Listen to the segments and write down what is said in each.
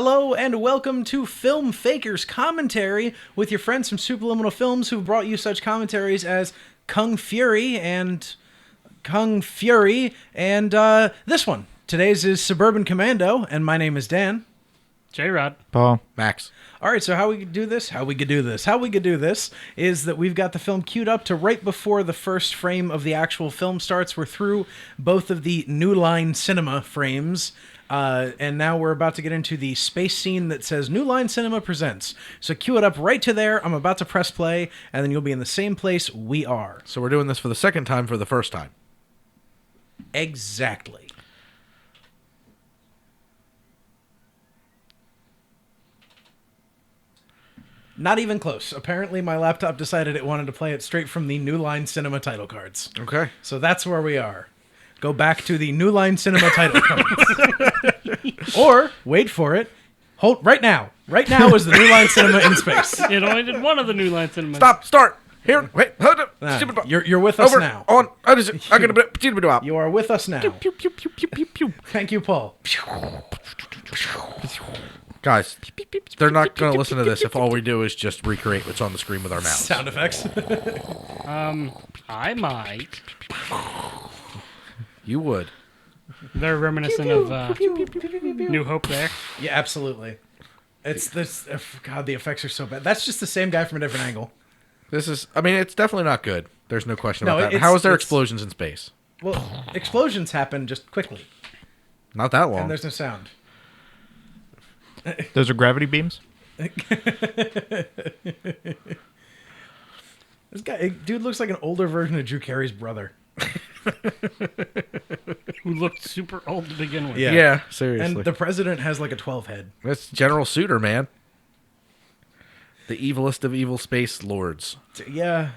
Hello and welcome to Filmfaker's commentary with your friends from Superliminal Films who brought you such commentaries as Kung Fury and this one. Today's is Suburban Commando, and my name is Dan. J-Rod. Paul. Max. All right, so how we could do this is that we've got the film queued up to right before the first frame of the actual film starts. We're through both of the New Line Cinema frames, and now we're about to get into the space scene that says New Line Cinema presents. So cue it up right to there. I'm about to press play, and then you'll be in the same place we are. So we're doing this for the second time for the first time. Exactly. Not even close. Apparently, my laptop decided it wanted to play it straight from the New Line Cinema title cards. Okay. So that's where we are. Go back to the New Line Cinema title cards. Or, wait for it, hold right now. Right now is the New Line Cinema in space. It only did one of the New Line Cinema. Stop. Start. Here. Wait. Hold up. You're with us Over. now. On. I'm going to... You are with us now. Pew, pew, pew, pew, pew, pew. Thank you, Paul. Guys, they're not going to listen to this if all we do is just recreate what's on the screen with our mouths. Sound effects. I might. You would. They're reminiscent of New Hope there. Yeah, absolutely. It's this. God, the effects are so bad. That's just the same guy from a different angle. It's definitely not good. There's no question about that. it's- How is there it's- explosions in space? Well, explosions happen just quickly, Not that long. and there's no sound. Those are gravity beams? This dude looks like an older version of Drew Carey's brother. Who looked super old to begin with. Yeah. Yeah, seriously. And the president has like a 12 head. That's General Suitor, man. The evilest of evil space lords. Yeah.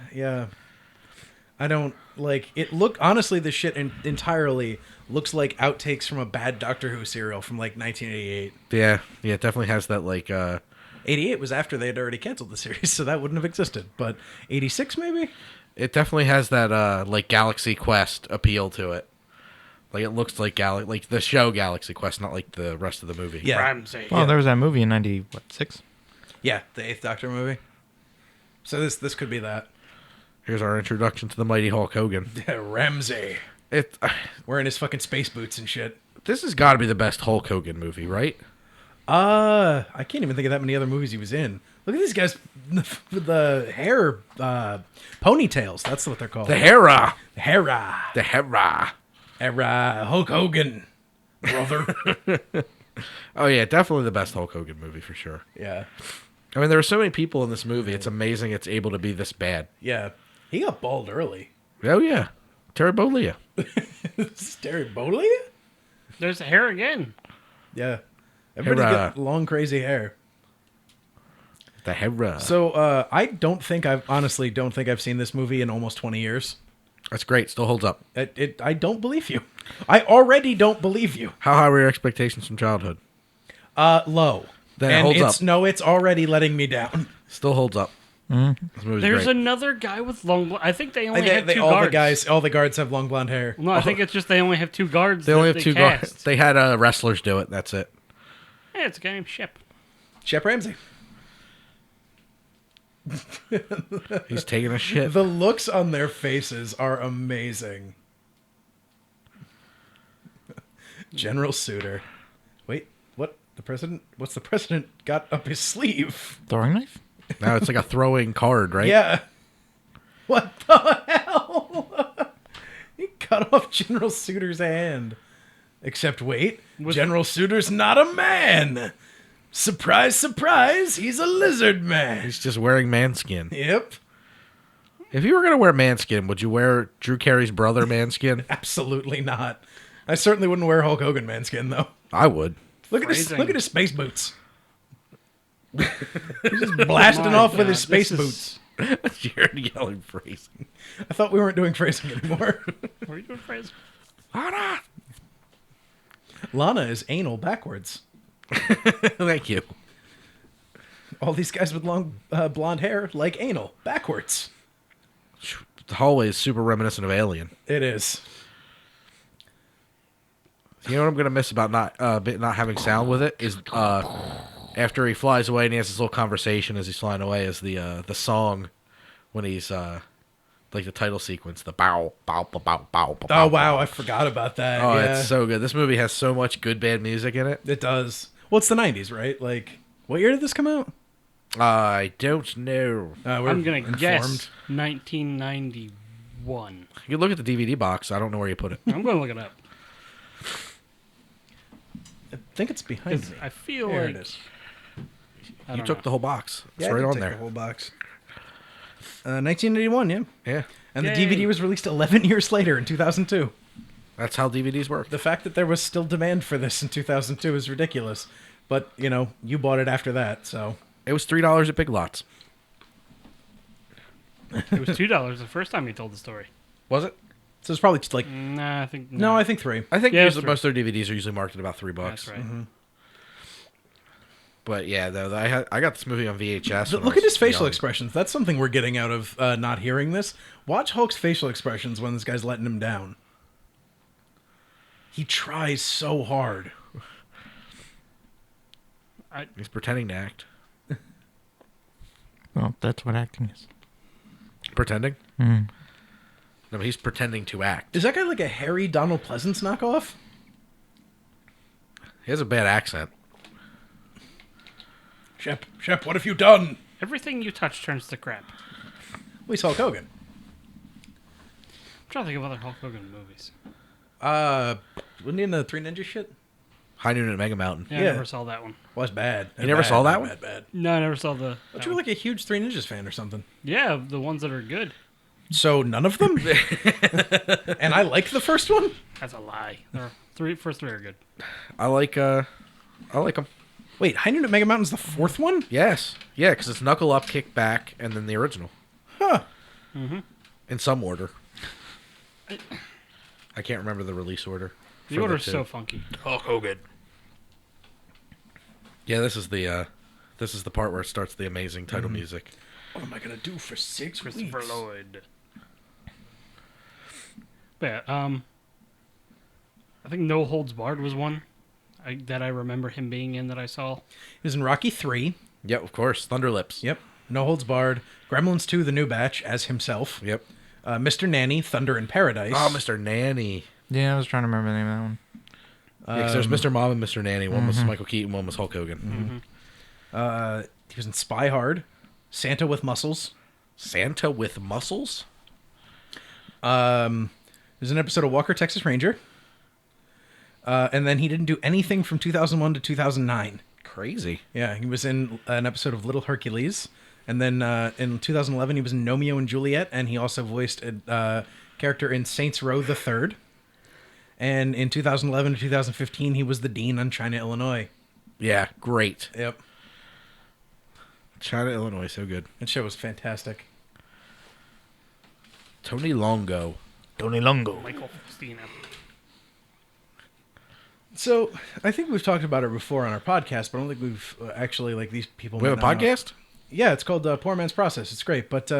I don't like it. Honestly, this shit entirely looks like outtakes from a bad Doctor Who serial from like 1988. Yeah, it definitely has that 88 was after they had already canceled the series, so that wouldn't have existed. But 86 maybe? It definitely has that Galaxy Quest appeal to it. Like it looks like the show Galaxy Quest, not like the rest of the movie. Yeah. Ramsey. Well, there was that movie in 96? Yeah, the 8th Doctor movie. So this could be that. Here's our introduction to the mighty Hulk Hogan. Ramsey. Wearing his fucking space boots and shit. This has got to be the best Hulk Hogan movie, right? I can't even think of that many other movies he was in. Look at these guys with the hair ponytails. That's what they're called. The Hera. The Hera. Hulk Hogan, brother. Oh yeah, definitely the best Hulk Hogan movie for sure. Yeah. I mean, there are so many people in this movie. It's amazing it's able to be this bad. Yeah. He got bald early. Oh yeah, Terry Bollea. Terry Bollea? There's the hair again. Yeah. Everybody's Hera. got long, crazy hair. The Hera. So, I honestly don't think I've seen this movie in almost 20 years. That's great. Still holds up. I don't believe you. I already don't believe you. How high were your expectations from childhood? Low. Then it And holds up. No, it's already letting me down. Still holds up. This movie's There's great. another guy with long. I think they only have two all guards. all the guards have long blonde hair. No, I think it's just they only have two guards. They only that have two cast. guards. They had wrestlers do it. That's it. Yeah, it's a guy named Shep. Shep Ramsey. He's taking a shit. The looks on their faces are amazing. General Suitor. Wait, what? What's the president got up his sleeve? Throwing knife? Now it's like a throwing card, right? Yeah. What the hell? He cut off General Suitor's hand. Except wait, General Suitor's not a man. Surprise, surprise, he's a lizard man. He's just wearing manskin. Yep. If you were going to wear manskin, would you wear Drew Carey's brother manskin? Absolutely not. I certainly wouldn't wear Hulk Hogan manskin though. I would. Look at Phrasing. his space boots. He's just blasting off with his space boots. Jared yelling phrasing. I thought we weren't doing phrasing anymore. What are you doing, Fraser? Lana! Lana is anal backwards. Thank you. All these guys with long blonde hair like anal backwards. The hallway is super reminiscent of Alien. It is. You know what I'm gonna miss about not having sound with it is after he flies away and he has this little conversation as he's flying away is the song when he's like the title sequence, the bow bow bow bow bow. Oh wow, I forgot about that. Oh, yeah. it's so good. This movie has so much good bad music in it. It does. Well, it's the 90s, right? Like, what year did this come out? I don't know. I'm going to informed. guess 1991. You can look at the DVD box. I don't know where you put it. I'm going to look it up. I think it's behind 'Cause me. I feel There like... it is. I You don't took know. the whole box. It's I right did on take there. The whole box. 1981, yeah. Yeah. And the Yay. DVD was released 11 years later in 2002. That's how DVDs work. The fact that there was still demand for this in 2002 is ridiculous. But, you know, you bought it after that, so... It was $3 at Big Lots. It was $2 the first time you told the story. Was it? So it's probably just like... Nah, I think... No, I think 3. I think Yeah, usually it's most of their DVDs are usually marked at about $3. That's right. But yeah, though I got this movie on VHS. when I Look at was his facial young. expressions. That's something we're getting out of not hearing this. Watch Hulk's facial expressions when this guy's letting him down. He tries so hard. He's pretending to act. Well, that's what acting is. Pretending? Mm. No, he's pretending to act. Is that guy like a hairy Donald Pleasance knockoff? He has a bad accent. Shep, what have you done? Everything you touch turns to crap. Well, he's Hulk Hogan. I'm trying to think of other Hulk Hogan movies. Wasn't he in the Three Ninja shit? High Noon at Mega Mountain. Yeah, I Yeah. never saw that one. Well, it's bad. You never saw that one? Bad. No, I never saw the... But that you were one. like a huge Three Ninjas fan or something. Yeah, the ones that are good. So none of them? And I like the first one? That's a lie. First three are good. I like him. Wait, High Noon at Mega Mountain's the fourth one? Yes. Yeah, because it's Knuckle Up, Kick Back, and then the original. Huh. In some order. I can't remember the release order. The for order's two. so funky. Hulk Hogan. Yeah, this is the part where it starts the amazing title music. What am I going to do for 6 Christopher weeks? Lloyd. But yeah, I think No Holds Barred was one that I remember him being in that I saw. He was in Rocky 3. Yep, of course. Thunderlips. Yep. No Holds Barred. Gremlins 2, The New Batch, as himself. Yep. Mr. Nanny, Thunder in Paradise. Oh, Mr. Nanny. Yeah, I was trying to remember the name of that one. Yeah, 'cause there's Mr. Mom and Mr. Nanny. One was Michael Keaton, one was Hulk Hogan. He was in Spy Hard. Santa with Muscles. Santa with muscles? There's an episode of Walker, Texas Ranger. And then he didn't do anything from 2001 to 2009. Crazy. Yeah, he was in an episode of Little Hercules. And then in 2011, he was in Romeo and Juliet. And he also voiced a character in Saints Row the Third. And in 2011 to 2015, he was the dean on China, Illinois. Yeah, great. Yep. China, Illinois, so good. That show was fantastic. Tony Longo. Tony Longo. Michael Faustino. So, I think we've talked about her before on our podcast, but I don't think we've actually, like, these people... We have a might not know. podcast? Yeah, it's called Poor Man's Process. It's great, but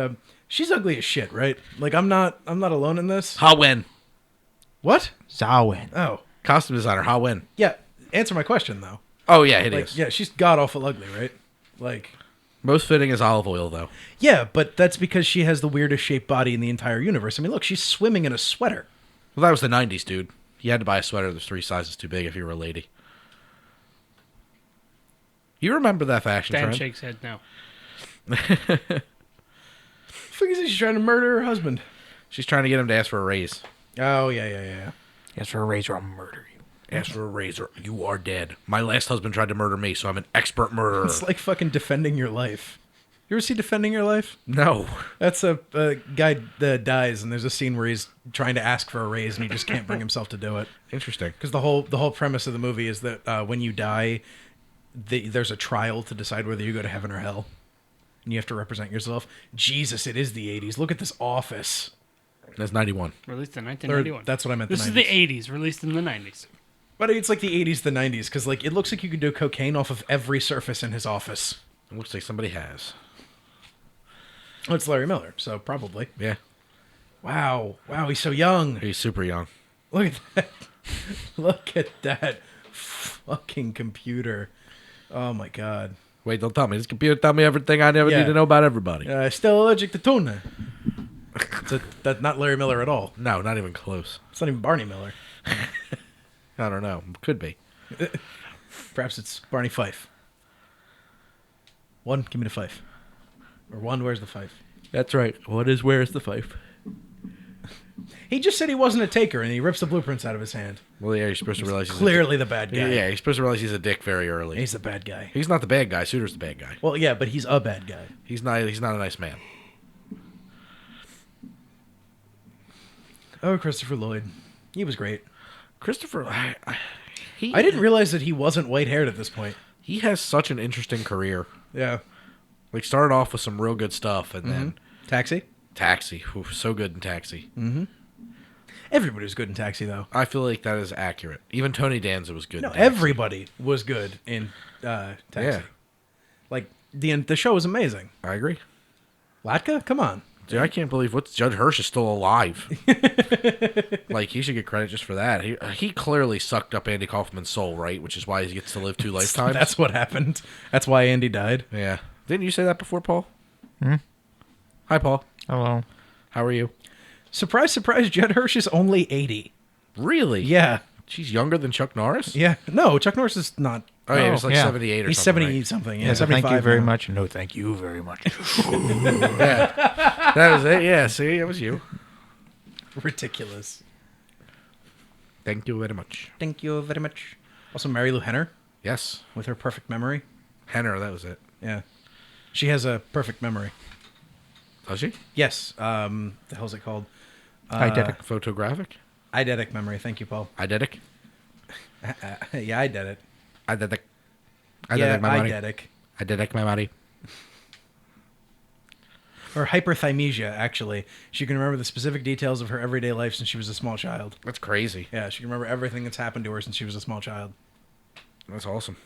she's ugly as shit, right? Like, I'm not alone in this. Ha Wen. What? Zawin. Oh. Costume designer, Ha Wen. Yeah, answer my question, though. Oh, yeah, it is. Like, yeah, she's god-awful ugly, right? Like... Most fitting is olive oil, though. Yeah, but that's because she has the weirdest shaped body in the entire universe. I mean, look, she's swimming in a sweater. Well, that was the 90s, dude. You had to buy a sweater that's 3 sizes too big if you were a lady. You remember that fashion Dan trend? shakes head now. Fuck is it? She's trying to murder her husband. She's trying to get him to ask for a raise. Oh, yeah. Yes, for a razor, I'll murder you. Ask for a raise or you are dead. My last husband tried to murder me, so I'm an expert murderer. It's like fucking Defending Your Life. You ever see Defending Your Life? No. That's a guy that dies, and there's a scene where he's trying to ask for a raise, and he just can't bring himself to do it. Interesting. Because the whole premise of the movie is that when you die, there's a trial to decide whether you go to heaven or hell, and you have to represent yourself. Jesus, it is the 80s. Look at this office. That's 91. Released in Or, 1991. that's what I meant. This the is 90s. the 80s, released in the 90s. But it's like the 80s, the 90s, because like it looks like you could do cocaine off of every surface in his office. It looks like somebody has. Oh, it's Larry Miller, so probably. Yeah. Wow, he's so young. He's super young. Look at that. Look at that fucking computer. Oh my god. Wait, don't tell me. This computer tell me everything I never need to know about everybody. Still allergic to tuna. That's not Larry Miller at all. No, not even close. It's not even Barney Miller. I don't know. Could be. Perhaps it's Barney Fife. One, give me the fife. Or one, where's the fife? That's right. Where's the fife? He just said he wasn't a taker, and he rips the blueprints out of his hand. Well, yeah, you're supposed to realize Clearly the bad guy. Yeah, you're supposed to realize he's a dick very early. He's the bad guy. He's not the bad guy. Suiter's the bad guy. Well, yeah, but he's a bad guy. He's not a nice man. Oh, Christopher Lloyd. He was great. Christopher, I didn't realize that he wasn't white-haired at this point. He has such an interesting career. Yeah. Like, started off with some real good stuff, and then Taxi? Taxi. Ooh, so good in Taxi. Mm-hmm. Everybody was good in Taxi, though. I feel like that is accurate. Even Tony Danza was good No, in Taxi. everybody was good in Taxi. Yeah. Like, the show was amazing. I agree. Latka? Come on. Dude, I can't believe Judge Hirsch is still alive. Like, he should get credit just for that. He clearly sucked up Andy Kaufman's soul, right? Which is why he gets to live 2 lifetimes. That's what happened. That's why Andy died. Yeah. Didn't you say that before, Paul? Hi, Paul. Hello. How are you? Surprise, surprise, Judd Hirsch is only 80. Really? Yeah. She's younger than Chuck Norris? Yeah. No, Chuck Norris is not. Oh, yeah, he was like yeah. 78 or He's something. 70 right? something. Yeah, Yeah, so thank you 75 very now. much. No, thank you very much. Yeah. That was it. Yeah, see, that was you. Ridiculous. Thank you very much. Thank you very much. Also, Mary Lou Henner Yes. with her perfect memory. Henner, that was it. Yeah. She has a perfect memory. Does she? Yes. The hell's it called? Eidetic. Photographic? Eidetic memory. Thank you, Paul. Eidetic? Yeah, I did it. Eidetic. Yeah, my money. eidetic. Eidetic my money. Or hyperthymesia, actually. She can remember the specific details of her everyday life since she was a small child. That's crazy. Yeah, she can remember everything that's happened to her since she was a small child. That's awesome.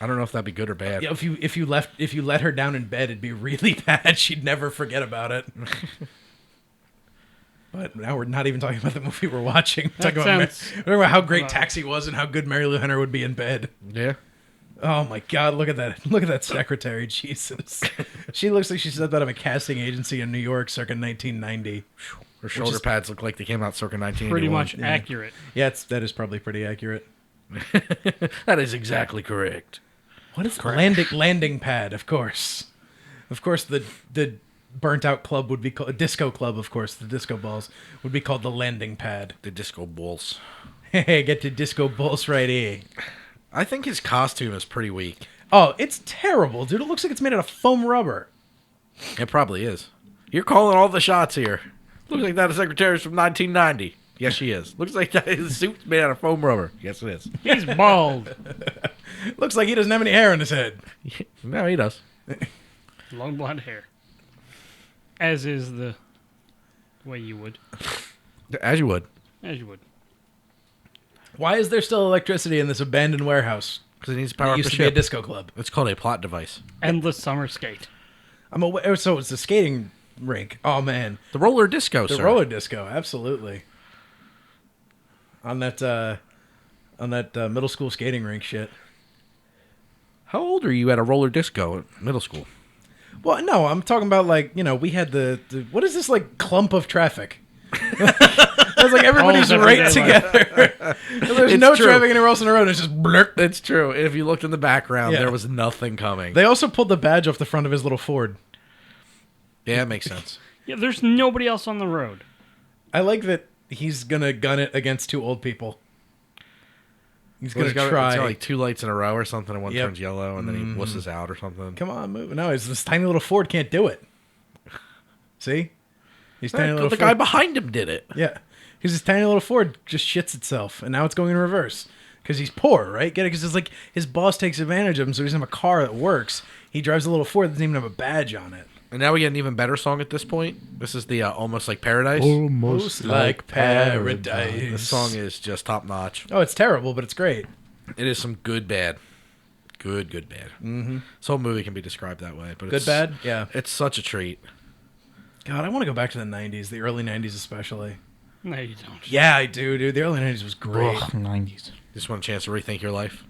I don't know if that'd be good or bad. Yeah, if you let her down in bed, it'd be really bad. She'd never forget about it. But now we're not even talking about the movie we're watching. We're talking about how great Taxi was and how good Mary Lou Henner would be in bed. Yeah. Oh my God! Look at that! Look at that secretary. Jesus, she looks like she stepped out of a casting agency in New York, circa 1990. Her shoulder pads look like they came out circa 1981. Pretty much accurate. Yeah, that is probably pretty accurate. That is exactly correct. What is landing pad? Of course, the burnt out club would be called a disco club. Of course, the disco balls would be called the landing pad. The disco balls. Hey, get the disco balls right here. I think his costume is pretty weak. Oh, it's terrible, dude. It looks like it's made out of foam rubber. It probably is. You're calling all the shots here. Looks like that secretary's from 1990. Yes, she is. Looks like that his suit's made out of foam rubber. Yes, it is. He's bald. Looks like he doesn't have any hair in his head. No, he does. Long blonde hair. As is the way you would. As you would. As you would. Why is there still electricity in this abandoned warehouse? Because it needs to power It up the used to be a ship. disco club. It's called a plot device. Endless summer skate. I'm aware. So it's a skating rink. Oh man, The roller disco, the sir. roller disco, absolutely. On that middle school skating rink shit. How old are you at a roller disco at middle school? Well, no, I'm talking about we had the what is this like clump of traffic? It was like everybody's All right everyday together. There's It's no true. traffic anywhere else on the road. It's just blurt. It's true. If you looked in the background, Yeah. there was nothing coming. They also pulled the badge off the front of his little Ford. Yeah, it makes sense. Yeah, there's nobody else on the road. I like that he's gonna gun it against 2 old people. He's gonna It's got try. like 2 lights in a row or something, and one Yep. turns yellow, and then he wusses out or something. Come on, move. No, this tiny little Ford can't do it. See? He's tiny little The Ford. guy behind him did it. Yeah. Because his tiny little Ford just shits itself, and now it's going in reverse. Because he's poor, right? Get it? Because it's like his boss takes advantage of him, so he doesn't have a car that works. He drives a little Ford that doesn't even have a badge on it. And now we get an even better song at this point. This is the Almost Like Paradise. Almost Like paradise. This song is just top notch. Oh, it's terrible, but it's great. It is some good bad. Good bad. Mm-hmm. This whole movie can be described that way. But Good, it's, bad? Yeah. It's such a treat. God, I want to go back to the 90s, the early 90s especially. No, you don't. Yeah, I do, dude. The early 90s was great. Ugh, 90s. Just want a chance to rethink your life.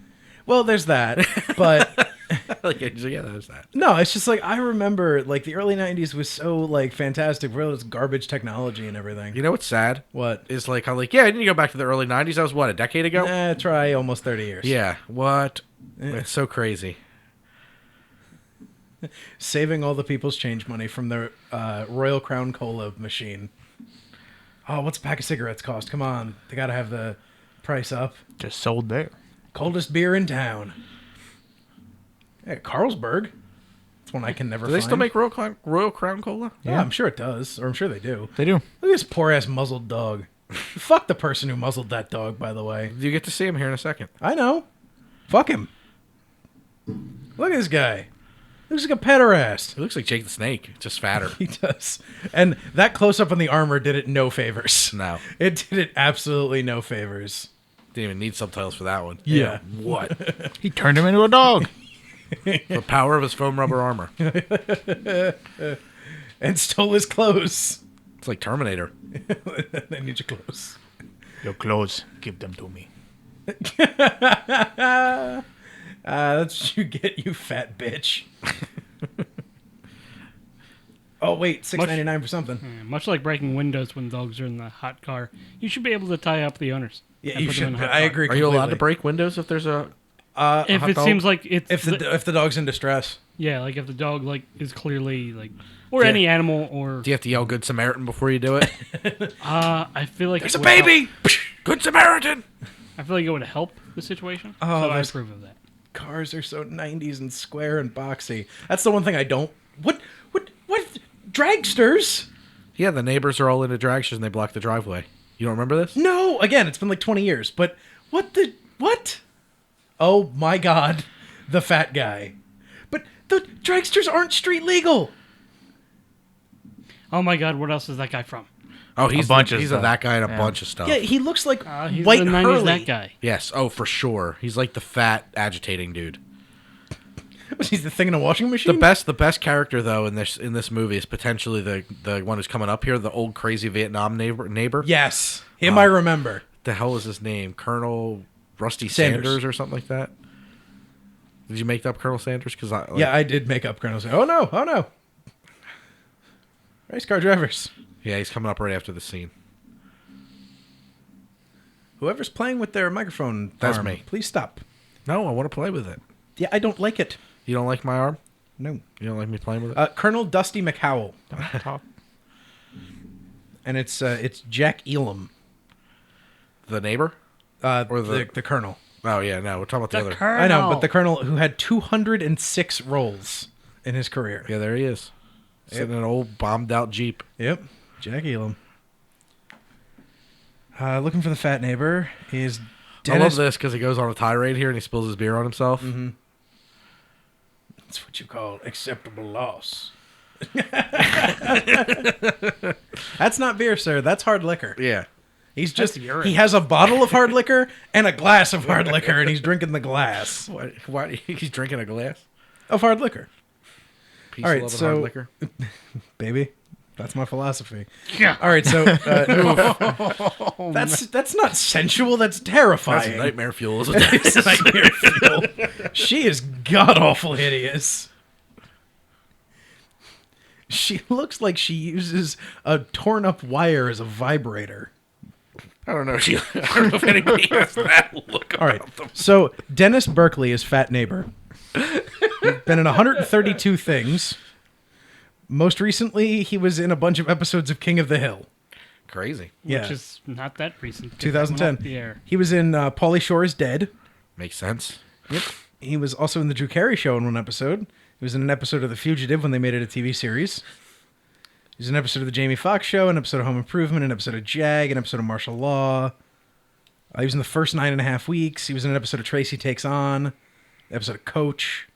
Well, there's that, but Like, yeah, there's that. no, it's just like I remember like the early 90s was so like fantastic for all this garbage technology and everything. You know what's sad? What? Is like, I'm like, yeah, I didn't go back to the early 90s. That was, what, a decade ago? Try almost 30 years. Yeah, what? It's so crazy. Saving all the people's change money from the Royal Crown Cola machine. Oh, what's a pack of cigarettes cost? Come on. They got to have the price up. Just sold there. Coldest beer in town. Hey, Carlsberg. That's one I can never Do find. they still make Royal Crown Cola? Yeah, I'm sure it does. Or I'm sure they do. They do. Look at this poor-ass muzzled dog. Fuck the person who muzzled that dog, by the way. You get to see him here in a second. I know. Fuck him. Look at this guy. Looks like a pederast. He looks like Jake the Snake, just fatter. He does. And that close-up on the armor did it no favors. No. It did it absolutely no favors. Didn't even need subtitles for that one. Yeah. What? He turned him into a dog. The power of his foam rubber armor. And stole his clothes. It's like Terminator. I need your clothes. Your clothes, give them to me. That's what you get, you fat bitch. Oh, wait, $6.99 for something. Yeah, much like breaking windows when dogs are in the hot car, you should be able to tie up the owners. Yeah, and you put them in should. a hot I car. agree Are you allowed to completely. break windows if there's a... If hot it dog? seems like it's If the dog's in distress. yeah, like if the dog like is clearly like, or Yeah. any animal, or Do you have to yell Good Samaritan before you do it? I feel like There's it a would help. baby! Good Samaritan! I feel like it would help the situation. Oh, so I there's- approve of that. Cars are so 90s and square and boxy. That's the one thing I don't... What? Dragsters? Yeah, the neighbors are all into dragsters and they block the driveway. You don't remember this? No, again, it's been like 20 years, but what? Oh my god, the fat guy. But the dragsters aren't street legal. Oh my god, what else is that guy from? Oh, he's A bunch of he's stuff. that guy in a Yeah. bunch of stuff. Yeah, he looks like He's White the 90s Hurley. that guy. Yes, oh, for sure. He's like the fat, agitating dude. Was he the thing in a washing machine? The best character though in this movie is potentially the one who's coming up here, the old crazy Vietnam neighbor. Yes, him I remember. The hell is his name? Colonel Rusty Sanders. Sanders or something like that. Did you make up Colonel Sanders? Because Yeah, I did make up Colonel. Oh no. Race car drivers. yeah, he's coming up right after the scene. Whoever's playing with their microphone That's arm, me. please stop. No, I want to play with it. Yeah, I don't like it. You don't like my arm? No. You don't like me playing with it? Colonel Dusty McHowell, Top. and it's Jack Elam, The neighbor? or Or the colonel. Oh yeah, no, we're talking about the other. I know, but the colonel who had 206 roles in his career. Yeah, there he is. Sitting in an old bombed out Jeep. Yep, Jack Elam. Looking for the fat neighbor is I love Dennis. this because he goes on a tirade here and he spills his beer on himself. Mm-hmm. That's what you call acceptable loss. That's not beer, sir. That's hard liquor. Yeah. He's just urine. he has a bottle of hard liquor and a glass of hard liquor, and he's drinking the glass Why he's drinking a glass? of hard liquor. Peace, All right, love, and so- hard liquor. Baby, that's my philosophy. Yeah. All right, so that's not sensual. That's terrifying. That's nightmare fuel, isn't it? It's nightmare fuel. She is god awful hideous. She looks like she uses a torn up wire as a vibrator. I don't know. I don't know if anybody has that look All right, so Dennis Berkeley is fat neighbor. He's been in 132 things. Most recently, he was in a bunch of episodes of King of the Hill. Crazy. Yeah, Which is not that recent. 'cause that went off 2010. The air. He was in Pauly Shore is Dead. Makes sense. He was also in the Drew Carey Show in one episode. He was in an episode of The Fugitive when they made it a TV series. He was in an episode of The Jamie Foxx Show, an episode of Home Improvement, an episode of Jag, an episode of Martial Law. He was in the first 9.5 weeks. He was in an episode of Tracy Takes On, an episode of Coach,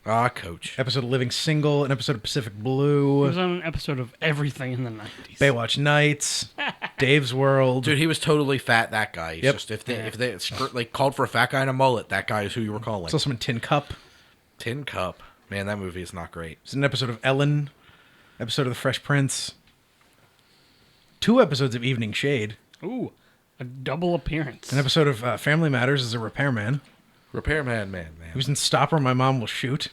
Ah, Coach. episode of Living Single, an episode of Pacific He Blue, was on an episode of everything in the 90s. Baywatch Nights, Dave's World. Dude, he was totally fat. That guy. He's Yep. just if they like called for a fat guy in a mullet, that guy is who you were calling. He's also in Tin Cup. Tin Cup. Man, that movie is not great. He's in an episode of Ellen, episode of The Fresh Prince. 2 episodes of Evening Shade, Ooh, a double appearance. an episode of Family Matters as a repairman. Repairman, man. He was in Stop or My Mom Will Shoot.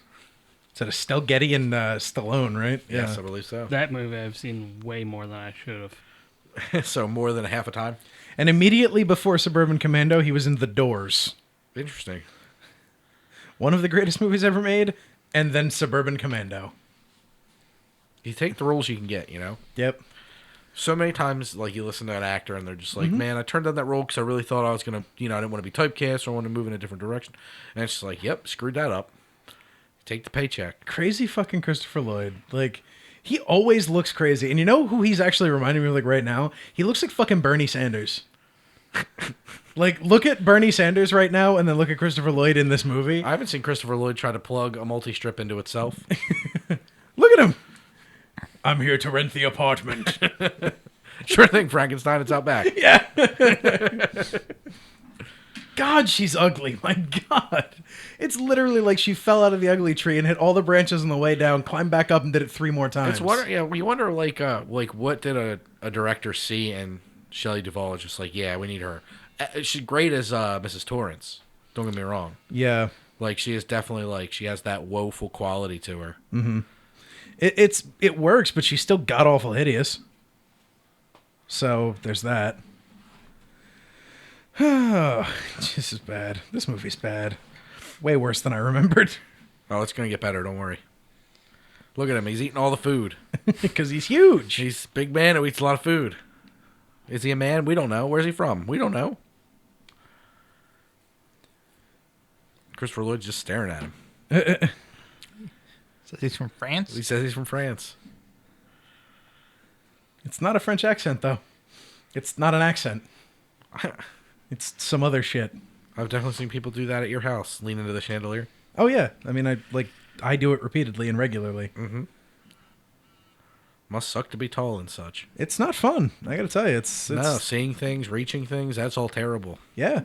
Is that Estelle Getty and Stallone, right? Yes, I believe so. That movie I've seen way more than I should have. So more than half a time. And immediately before Suburban Commando, he was in The Doors. Interesting. One of the greatest movies ever made, and then Suburban Commando. You take the roles you can get, you know? Yep. So many times, like, you listen to an actor and they're just like, man, I turned down that role because I really thought I was going to, I didn't want to be typecast or I wanted to move in a different direction. And it's just like, yep, screwed that up. Take the paycheck. Crazy fucking Christopher Lloyd. Like, he always looks crazy. And you know who he's actually reminding me of, like, right now? He looks like fucking Bernie Sanders. Like, look at Bernie Sanders right now and then look at Christopher Lloyd in this movie. I haven't seen Christopher Lloyd try to plug a multi-strip into itself. Look at him. I'm here to rent the apartment. Sure thing, Frankenstein. It's out back. Yeah. God, she's ugly. My God. It's literally like she fell out of the ugly tree and hit all the branches on the way down, climbed back up and did it 3 more times. We wonder, like what did a director see and Shelley Duvall is just like, yeah, we need her. She's great as Mrs. Torrance. Don't get me wrong. Yeah. Like, she is definitely, like, she has that woeful quality to her. Mm-hmm. It works, but she's still god-awful hideous. So, there's that. This is bad. This movie's bad. Way worse than I remembered. Oh, it's going to get better. Don't worry. Look at him. He's eating all the food. Because he's huge. He's a big man who eats a lot of food. Is he a man? We don't know. Where's he from? We don't know. Christopher Lloyd's just staring at him. So he's from France? He says he's from France. It's not a French accent, though. It's not an accent. It's some other shit. I've definitely seen people do that at your house. Lean into the chandelier. Oh, yeah. I mean, I do it repeatedly and regularly. Mm-hmm. Must suck to be tall and such. It's not fun. I gotta tell you, it's no, seeing things, reaching things, that's all terrible. Yeah.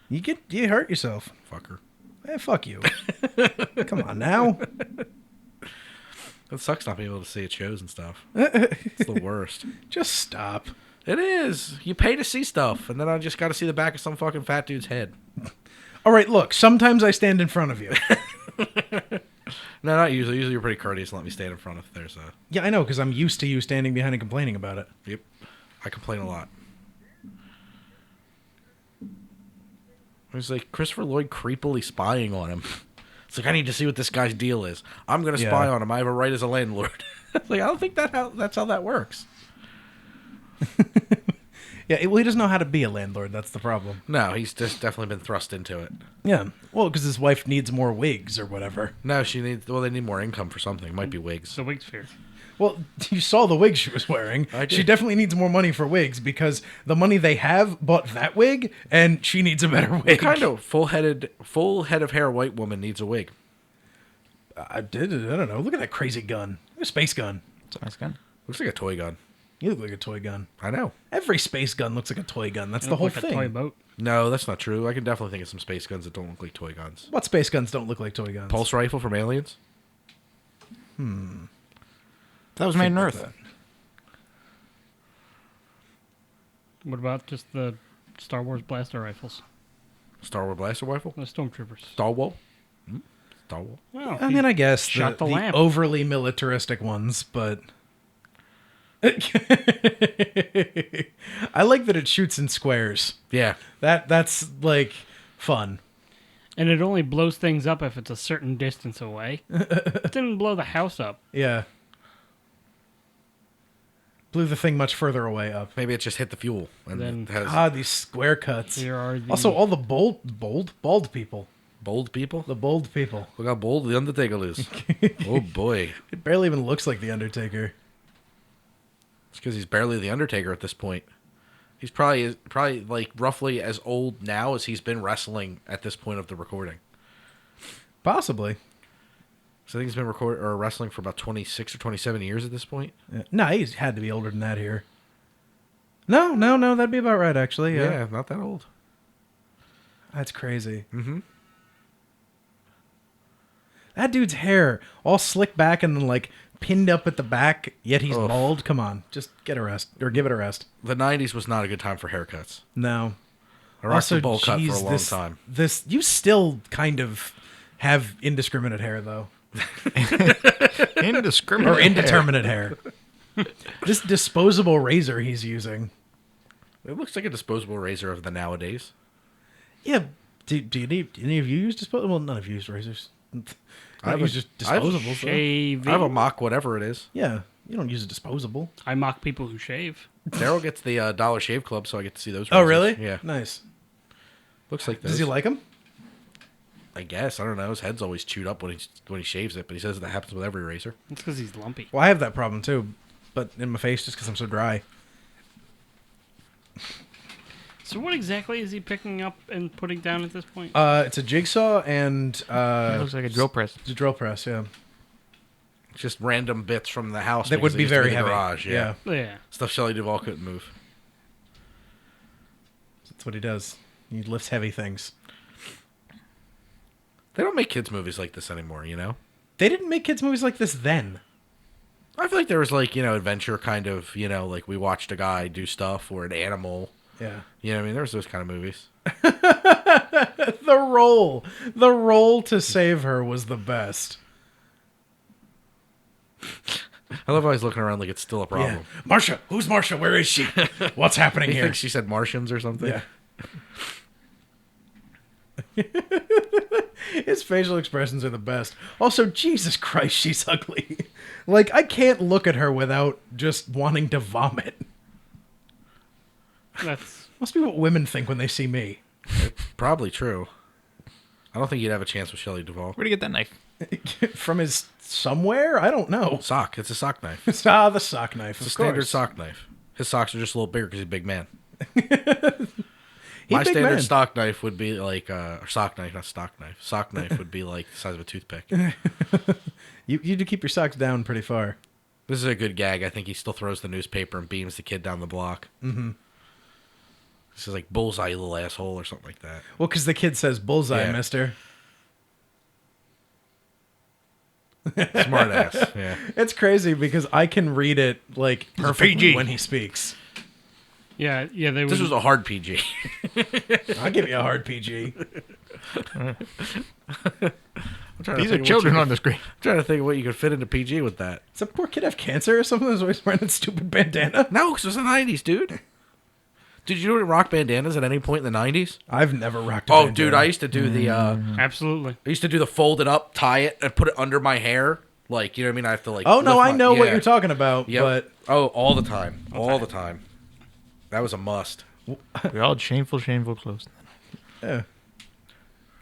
You hurt yourself. Fucker. Fuck you. Come on now. It sucks not being able to see at shows and stuff. It's the worst. Just stop. It is. You pay to see stuff, and then I just got to see the back of some fucking fat dude's head. All right, look. Sometimes I stand in front of you. No, not usually. Usually you're pretty courteous and let me stand in front if there's a... Yeah, I know, because I'm used to you standing behind and complaining about it. Yep. I complain a lot. It's like Christopher Lloyd creepily spying on him. It's like, I need to see what this guy's deal is. I'm going to spy on him. I have a right as a landlord. It's like, I don't think that's how that works. Yeah, well, he doesn't know how to be a landlord. That's the problem. No, he's just definitely been thrust into it. Yeah. Well, because his wife needs more wigs or whatever. No, they need more income for something. It might be wigs. The wig sphere. Well, you saw the wig she was wearing. I did. She definitely needs more money for wigs because the money they have bought that wig, and she needs a better wig. What kind of full head of hair white woman needs a wig? I don't know. Look at that crazy gun. A space gun. It's a nice gun. Looks like a toy gun. You look like a toy gun. I know. Every space gun looks like a toy gun. That's It the looked whole like thing. a toy boat. No, that's not true. I can definitely think of some space guns that don't look like toy guns. What space guns don't look like toy guns? Pulse rifle from Aliens? That was made in Earth. that. What about just the Star Wars blaster rifles? Star Wars blaster rifle? The stormtroopers. Star Wars? Star Wars. Well, I mean, I guess shot the the lamp. overly militaristic ones, but I like that it shoots in squares. Yeah. That's like fun. And it only blows things up if it's a certain distance away. It didn't blow the house up. Yeah. Blew the thing much further away up. Maybe it just hit the fuel. And Then- it has These square cuts. Here are the Also, all the bald people. bold people. The bold people. Look how bold the Undertaker is. Oh, boy. It barely even looks like the Undertaker. It's because he's barely the Undertaker at this point. He's probably like roughly as old now as he's been wrestling at this point of the recording. Possibly. So I think he's been wrestling for about 26 or 27 years at this point. Yeah. No, he's had to be older than that here. No, that'd be about right, actually. Yeah, not that old. That's crazy. Mm-hmm. That dude's hair all slicked back and then like pinned up at the back, yet he's Ugh. bald. Come on, just get a rest or give it a rest. The 90s was not a good time for haircuts. No. I rocked a bowl cut for a long time. This you still kind of have indiscriminate hair though, Indiscriminate. or indeterminate hair. This disposable razor he's using. It looks like a disposable razor of the nowadays. Yeah. Do any of you use disposable? Well, none of you use razors. I have use a- just I have a disposables. though. Shaving. I have a mock whatever it is. Yeah, you don't use a disposable. I mock people who shave. Daryl gets the Dollar Shave Club, so I get to see those. Oh, razors. really? Yeah. Nice. Looks like this. Does he like them? I guess. I don't know. His head's always chewed up when he shaves it, but he says that happens with every razor. It's because he's lumpy. Well, I have that problem too, but in my face just because I'm so dry. So what exactly is he picking up and putting down at this point? It's a jigsaw and It looks like a drill press. the drill press. Yeah, Just random bits from the house. that because would it be used to very the heavy. Garage, yeah. Yeah. Stuff Shelley Duvall couldn't move. That's what he does. He lifts heavy things. They don't make kids movies like this anymore, you know? They didn't make kids movies like this then. I feel like there was like, adventure kind of, like we watched a guy do stuff or an animal. Yeah. You know what I mean? There was those kind of movies. The role to save her was the best. I love how he's looking around like it's still a problem. Yeah. Marsha, who's Marsha? Where is she? What's happening He here? thinks she said Martians or something. Yeah. His facial expressions are the best. Also, Jesus Christ, she's ugly. Like, I can't look at her without just wanting to vomit. That's Must be what women think when they see me. Probably true. I don't think you'd have a chance with Shelley Duvall. Where'd he get that knife? From his somewhere? I don't know. Sock. It's a sock knife. The sock knife. It's a Of standard course. sock knife. His socks are just a little bigger because he's a big man. He's My a big standard man. stock knife would be like or sock knife, not stock knife. Sock knife would be like the size of a toothpick. You do keep your socks down pretty far. This is a good gag. I think he still throws the newspaper and beams the kid down the block. Mm-hmm. This is like bullseye, you little asshole, or something like that. Well, because the kid says bullseye, Yeah. mister. Smart ass. Yeah. It's crazy because I can read it like perfectly PG. when he speaks. yeah. They This would. was a hard PG. I'll give you a hard PG. These are children on the screen. I'm trying to think of what you could fit into PG with that. Does that poor kid have cancer or something? That's why he's wearing that stupid bandana. No, because it was the 90s, dude. Did you rock bandanas at any point in the 90s? I've never rocked a Oh, bandana. dude, I used to do the Absolutely. fold it up, tie it, and put it under my hair. Like, you know what I mean? I have to like. Oh, no, lift I my- know what yeah. you're talking about, Yep. but Oh, all the time. All the time. That was a must. We're all shameful clothes. yeah.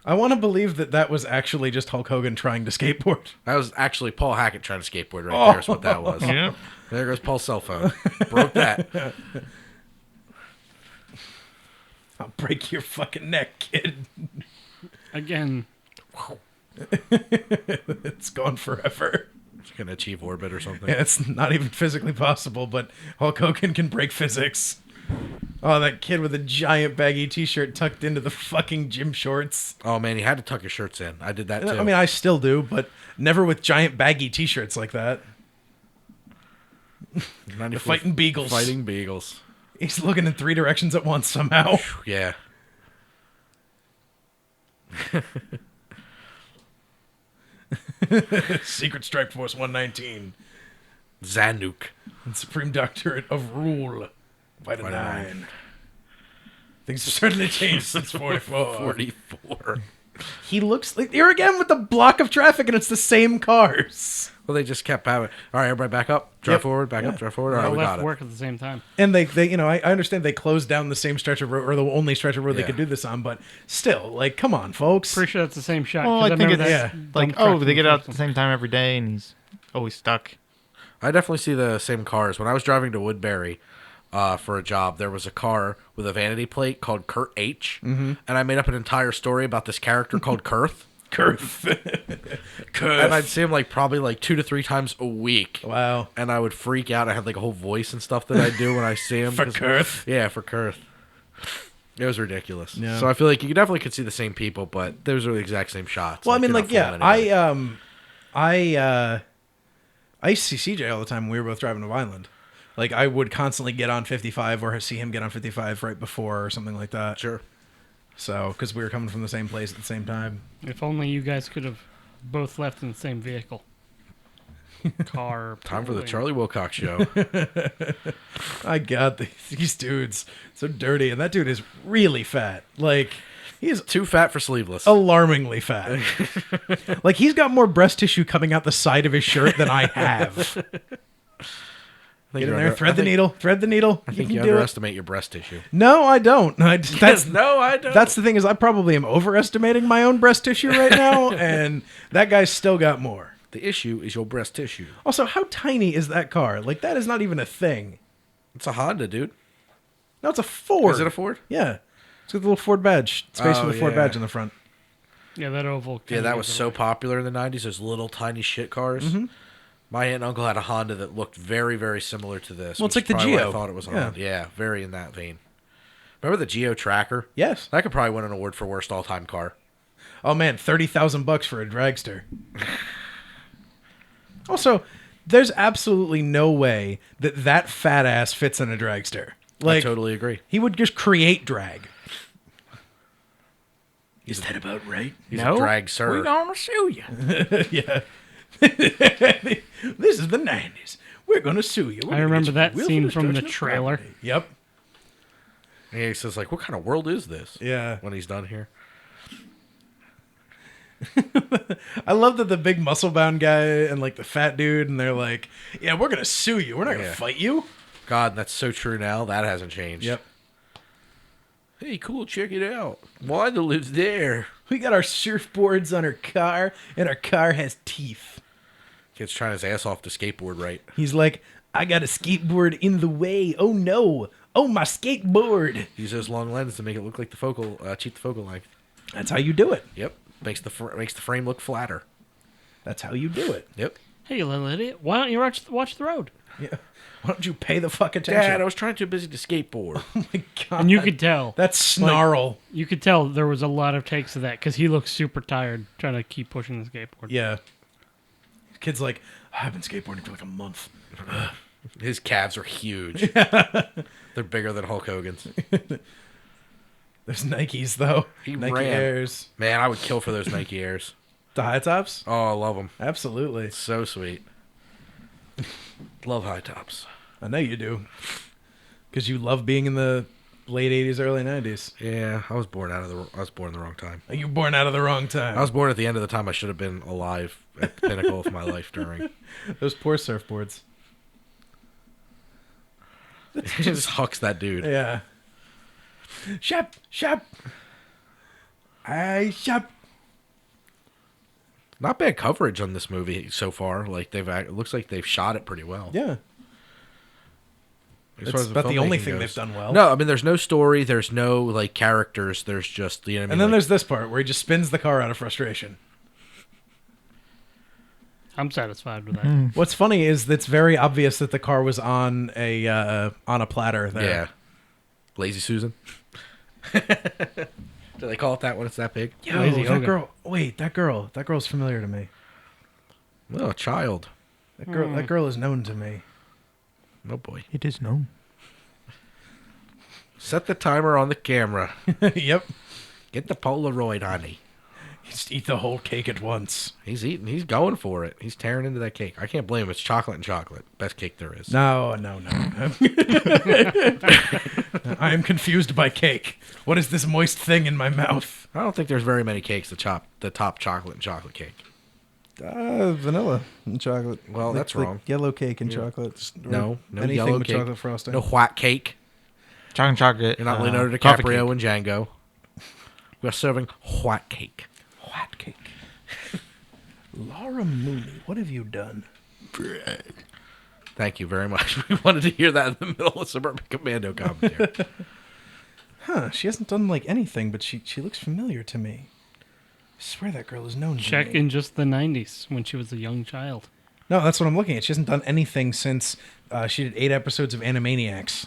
I want to believe that was actually just Hulk Hogan trying to skateboard. That was actually Paul Hackett trying to skateboard right there is what that was. Yeah. There goes Paul's cell phone. Broke that. I'll break your fucking neck, kid. Again, It's gone forever. It's going to achieve orbit or something. Yeah, it's not even physically possible, but Hulk Hogan can break physics. Oh, that kid with a giant baggy t-shirt tucked into the fucking gym shorts. Oh, man, you had to tuck your shirts in. I did that, too. I mean, I still do, but never with giant baggy t-shirts like that. 94 Fighting beagles. Fighting beagles. He's looking in three directions at once somehow. Yeah. Secret Strike Force 119. Zanuck. And Supreme Doctorate of Rule. By the By the 9. Things have certainly changed since 44. 44. He looks like... Here again with the block of traffic, and it's the same cars. Well, they just kept having. All right, everybody back up. Drive Yep. forward, back up, drive forward. All I right, we got left it. work at the same time. And they I understand they closed down the same stretch of road, or the only stretch of road they Yeah. could do this on, but still, like, come on, folks. Pretty sure that's the same shot. Well, 'cause I think remember it's that yeah, like, dump truck oh, from they the get out first at the one. same time every day, and he's always stuck. I definitely see the same cars. When I was driving to Woodbury for a job, there was a car with a vanity plate called Kurt H. Mm-hmm. And I made up an entire story about this character called Kurth. Kurth. And I'd see him probably 2 to 3 times a week. Wow. And I would freak out. I had a whole voice and stuff that I do when I see him. For 'cause- Kurth? Yeah, for Kurth. It was ridiculous. Yeah. So I feel like you definitely could see the same people, but those are the exact same shots. Well, I mean, you're not yeah, fooling anybody. I used to see CJ all the time when we were both driving to Vineland. Like, I would constantly get on 55 or see him get on 55 right before or something like that. Sure. So, because we were coming from the same place at the same time. If only you guys could have both left in the same vehicle. Car. Time for the pooling. Charlie Wilcox show. My God, these dudes, so dirty. And that dude is really fat. Like, he is Too fat for sleeveless. alarmingly fat. Like, he's got more breast tissue coming out the side of his shirt than I have. Get in there, thread the needle. I think you can do it. underestimate your breast tissue. No, I don't. No, I don't. That's the thing is I probably am overestimating my own breast tissue right now, and that guy's still got more. The issue is your breast tissue. Also, how tiny is that car? Like, that is not even a thing. It's a Honda, dude. No, it's a Ford. Is it a Ford? Yeah. It's got the little Ford badge. Space for the Ford yeah. badge in the front. Yeah, that oval. Yeah, that was so popular in the 90s. Those little tiny shit cars. Mm-hmm. My aunt and uncle had a Honda that looked very, very similar to this. Well, it's which like the is probably why Geo. I thought it was a Yeah. Honda. Yeah, very in that vein. Remember the Geo Tracker? Yes. That could probably win an award for worst all-time car. Oh, man, $30,000 for a dragster. Also, there's absolutely no way that fat ass fits in a dragster. Like, I totally agree. he would just create drag. Is that about right? He's a drag sir. We're gonna sue you. Yeah. This is the 90s. We're going to sue you. We're I gonna remember get you that willful scene from the destruction of trailer. property. Yep. And he says, like, what kind of world is this? Yeah. When he's done here. I love that the big muscle bound guy and like the fat dude, and they're like, yeah, we're going to sue you. We're not going to Yeah. fight you. God, that's so true now. That hasn't changed. Yep. Hey, cool, check it out. Wanda lives there. We got our surfboards on our car, and our car has teeth. Kid's trying his ass off to skateboard right. He's like, I got a skateboard in the way. Oh no. Oh, my skateboard. Use those long lenses to make it look like the focal, cheat the focal length. That's how you do it. Yep. Makes the frame look flatter. That's how you do it. Yep. Hey, you little idiot. Why don't you watch the road? Yeah. Why don't you pay the fuck attention? Dad, I was trying too busy to skateboard. Oh my God. And you could tell. That's snarl. You could tell there was a lot of takes of that because he looked super tired trying to keep pushing the skateboard. Yeah. Kid's like, I've been skateboarding for like a month. His calves are huge. They're bigger than Hulk Hogan's. There's Nikes, though. He Nike ran. Airs. Man, I would kill for those Nike Airs. The high tops? Oh, I love them. Absolutely. So sweet. Love high tops. I know you do. Because you love being in the late 80s, early 90s. Yeah, I was born in the wrong time. You were born out of the wrong time. I was born at the end of the time I should have been alive at the pinnacle of my life during. Those poor surfboards. He just hucks that dude. Yeah. Shop. Shop. Not bad coverage on this movie so far. Like it looks like they've shot it pretty well. Yeah. As far That's as about the only filmmaking thing goes. they've done well. No, I mean there's no story, there's no like characters, there's just you know what I mean. And then like, there's this part where he just spins the car out of frustration. I'm satisfied with that. What's funny is it's very obvious that the car was on a platter there. yeah, Lazy Susan. Do they call it that when it's that big? Yo, Lazy that Hogan. girl. Wait, that girl's familiar to me. Well, a child. That girl is known to me. Oh boy. It is known. Set the timer on the camera. Yep. Get the Polaroid, honey. Just eat the whole cake at once. He's eating. He's going for it. He's tearing into that cake. I can't blame him. It's chocolate and chocolate. Best cake there is. No. I am confused by cake. What is this moist thing in my mouth? I don't think there's very many cakes that top chocolate and chocolate cake. Vanilla and chocolate. Well, that's wrong. Yellow cake and chocolate. No anything yellow with cake. chocolate frosting. No white cake. Chocolate. You're not Leonardo coffee DiCaprio cake. and Django. We're serving white cake. White cake. Laura Mooney, what have you done? Thank you very much. We wanted to hear that in the middle of Suburban Commando commentary. Huh, she hasn't done like anything, but she looks familiar to me. I swear that girl is known to Check me. in just the 90s when she was a young child. No, that's what I'm looking at. She hasn't done anything since she did 8 episodes of Animaniacs.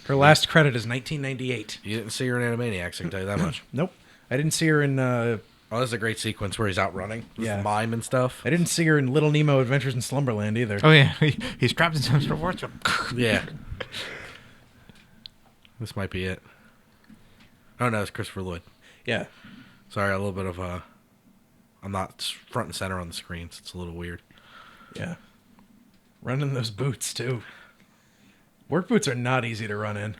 Her last credit is 1998. You didn't see her in Animaniacs, I can tell you that much. Nope. I didn't see her in Oh, this is a great sequence where he's out running with Yeah. the mime and stuff. I didn't see her in Little Nemo Adventures in Slumberland either. Oh yeah, he's trapped in some sort of vortex. Yeah. This might be it. Oh no, it's Christopher Lloyd. Yeah. Sorry, a little bit of I'm not front and center on the screen, so it's a little weird. Yeah. Running those boots, too. Work boots are not easy to run in.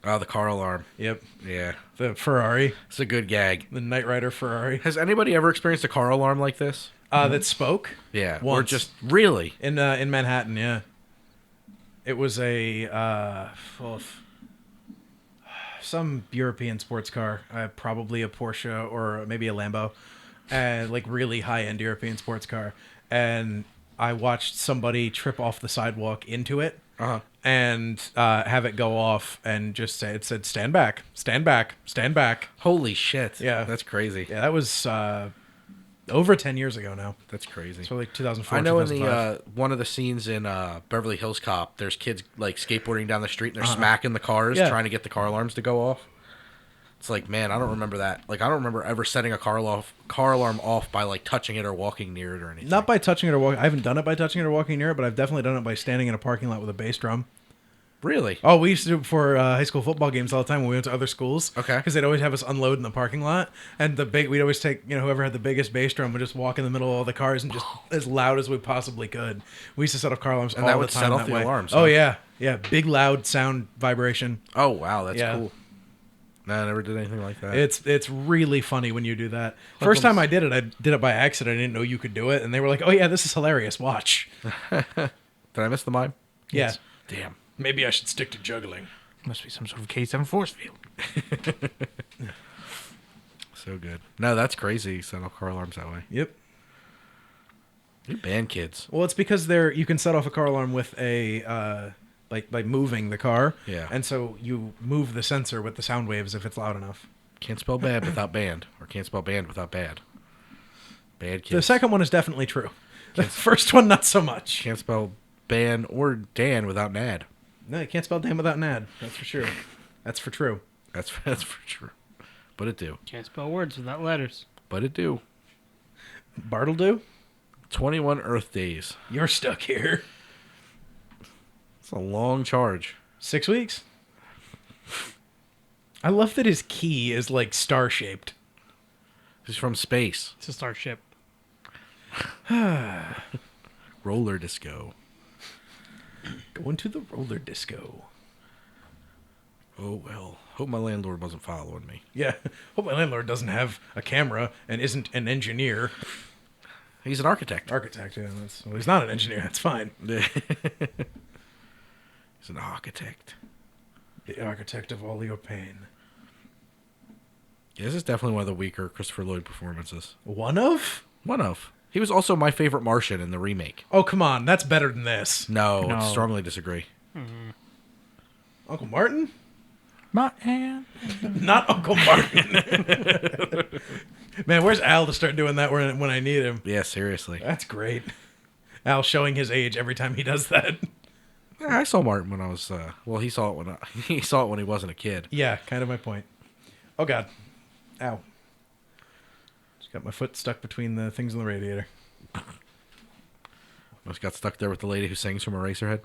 Oh, the car alarm. Yep. Yeah. The Ferrari. It's a good gag. The Knight Rider Ferrari. Has anybody ever experienced a car alarm like this? That spoke? Yeah. Or Once. just really? In Manhattan, yeah. It was some European sports car, probably a Porsche or maybe a Lambo, like really high-end European sports car. And I watched somebody trip off the sidewalk into it and have it go off and just say, it said, stand back, stand back, stand back. Holy shit. Yeah. That's crazy. Yeah, that was over 10 years ago now. That's crazy. So like 2004, I know in 2005. the one of the scenes in Beverly Hills Cop, there's kids like skateboarding down the street and they're smacking the cars Yeah. trying to get the car alarms to go off. It's like, man, I don't remember that. Like, I don't remember ever setting a car alarm off by like touching it or walking near it or anything. Not by touching it or walking. I haven't done it by touching it or walking near it, but I've definitely done it by standing in a parking lot with a bass drum. Really? Oh, we used to do it before high school football games all the time when we went to other schools. Okay. Because they'd always have us unload in the parking lot, and we'd always take whoever had the biggest bass drum would just walk in the middle of all the cars and just as loud as we possibly could. We used to set off car alarms And all that the would time set off that the way. alarms, Oh huh? yeah, big loud sound vibration. Oh wow, that's Yeah. cool. No, I never did anything like that. It's really funny when you do that. First time I did it by accident. I didn't know you could do it, and they were like, "Oh yeah, this is hilarious. Watch." Did I miss the mime? Yeah. Damn. Maybe I should stick to juggling. Must be some sort of K7 force field. So good. No, that's crazy. Set off car alarms that way. Yep. You band kids. Well, it's because you can set off a car alarm with a by moving the car. Yeah. And so you move the sensor with the sound waves if it's loud enough. Can't spell bad without band, or can't spell band without bad. Bad kids. The second one is definitely true. The first one, not so much. Can't spell ban or Dan without Nad. No, you can't spell damn without nad. That's for sure. That's for true. That's for sure. But it do. Can't spell words without letters. But it do. Bartledo, 21 Earth days. you're stuck here. It's a long charge. 6 weeks. I love that his key is like star-shaped. He's from space. It's a starship. Roller disco. Going to the roller disco. Oh well. Hope my landlord wasn't following me. Yeah. Hope my landlord doesn't have a camera and isn't an engineer. He's an architect. Architect, yeah. Well, he's not an engineer. That's fine. He's an architect. The architect of all your pain. Yeah, this is definitely one of the weaker Christopher Lloyd performances. One of? One of. He was also my favorite Martian in the remake. Oh, come on. That's better than this. No, No. strongly disagree. Uncle Martin? My hand. Not Uncle Martin. Man, where's Al to start doing that when I need him? Yeah, seriously. That's great. Al showing his age every time he does that. Yeah, I saw Martin when I was. Well, he saw it when he saw it when he wasn't a kid. Yeah, kind of my point. Oh, God. Ow. Just got my foot stuck between the things on the radiator. Almost got stuck there with the lady who sings from Eraserhead.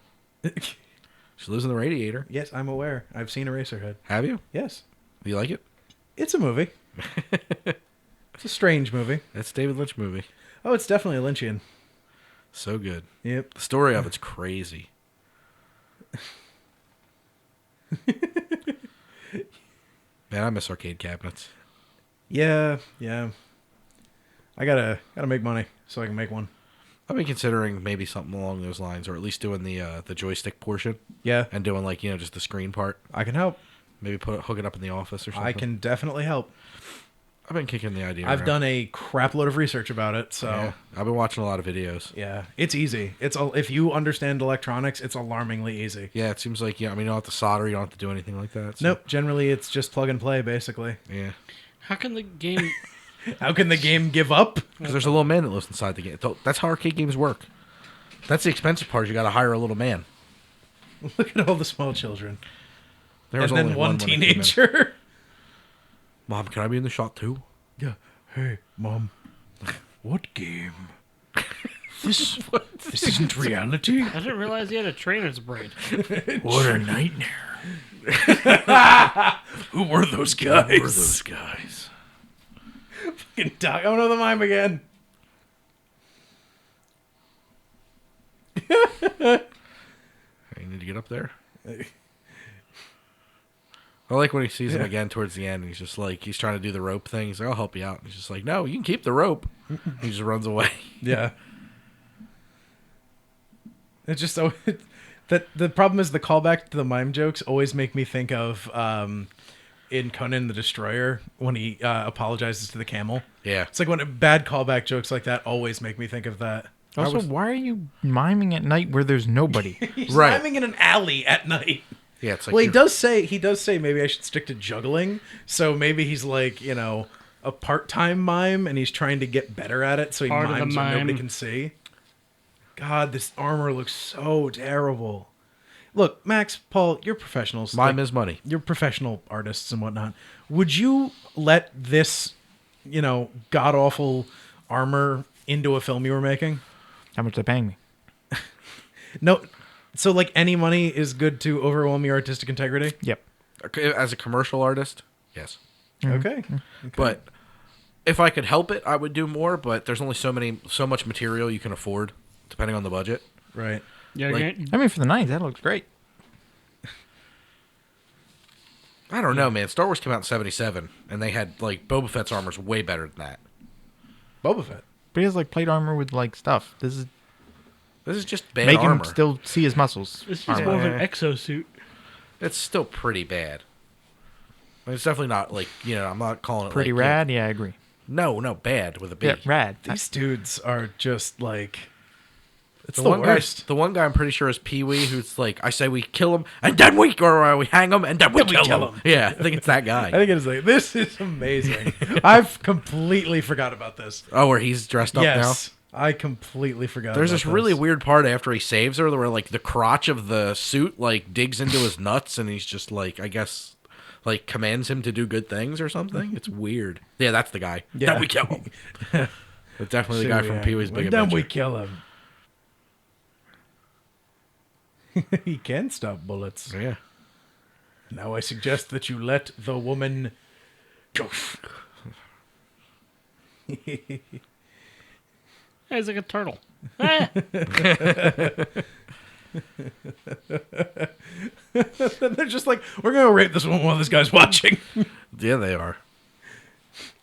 She lives in the radiator. Yes, I'm aware. I've seen Eraserhead. Have you? Yes. Do you like it? It's a movie. It's a strange movie. That's a David Lynch movie. Oh, it's definitely a Lynchian. So good. Yep. The story of it's crazy. Man, I miss arcade cabinets. Yeah. I gotta make money so I can make one. I've been considering maybe something along those lines, or at least doing the joystick portion Yeah, and doing like just the screen part. I can help. Maybe hook it up in the office or something. I can definitely help. I've been kicking the idea. I've around. done a crap load of research about it, so Yeah, I've been watching a lot of videos. yeah, it's easy. If you understand electronics, it's alarmingly easy. Yeah, it seems like I mean, you don't have to solder, you don't have to do anything like that. So, Nope. Generally, it's just plug and play, basically. Yeah, How can the game? How can the game give up? because there's a little man that lives inside the game. That's how arcade games work. That's the expensive part. You got to hire a little man. Look at all the small children, There was and then only one when it came in. teenager. Mom, can I be in the shot too? Yeah. Hey, Mom. What game? This isn't reality. I didn't realize he had a trainer's brain. What a nightmare. Who were those guys? Fucking Doc. I don't know the mime again. You need to get up there. I like when he sees him again towards the end. And he's just like, he's trying to do the rope thing. He's like, I'll help you out. And he's just like, no, you can keep the rope. He just runs away. Yeah. It's just so that the problem is the callback to the mime jokes always make me think of in Conan the Destroyer when he apologizes to the camel. Yeah. It's like when bad callback jokes like that always make me think of that. Also, why are you miming at night where there's nobody? He's Right. miming in an alley at night. Yeah, it's like Well, he does say maybe I should stick to juggling. So maybe he's like, you know, a part-time mime and he's trying to get better at it so he Part of the mimes when nobody mime. can see. God, this armor looks so terrible. Look, Max, Paul, you're professionals. mime is money. You're professional artists and whatnot. Would you let this, you know, god-awful armor into a film you were making? How much are they paying me? No. So, like, any money is good to overwhelm your artistic integrity? Yep. As a commercial artist, yes. Okay. But if I could help it, I would do more. But there's only so much material you can afford, depending on the budget. Right. Yeah, Like- I mean, for the 90s, that looks great. I don't know, man. Star Wars came out in '77, and they had like Boba Fett's armor's way better than that. Boba Fett. But he has like plate armor with like stuff. This is This is just bad make armor. him still see his muscles. It's just armor. more of an exosuit. It's still pretty bad. I mean, it's definitely not like, you know, I'm not calling it Pretty like, rad. Yeah, I agree. No, bad with a B. Yeah, rad. These dudes are just like, it's The the, one worst. the one guy I'm pretty sure is Pee Wee, who's like, I say we kill him and then we hang him and then we kill him. Yeah, I think it's that guy. I think it is like, this is amazing. I've completely forgot about this. Oh, where he's dressed up Yes. I completely forgot There's about this really this. weird part after he saves her where like the crotch of the suit like digs into his nuts and he's just like, I guess, like commands him to do good things or something. It's weird. Yeah, that's the guy. Yeah. Then we kill him. It's definitely the guy from Pee Wee's Big Then Adventure. we kill him. He can stop bullets. Yeah. Now I suggest that you let the woman go. Yeah, he's like a turtle. Ah! They're just like, we're going to rape this woman while this guy's watching. Yeah, they are.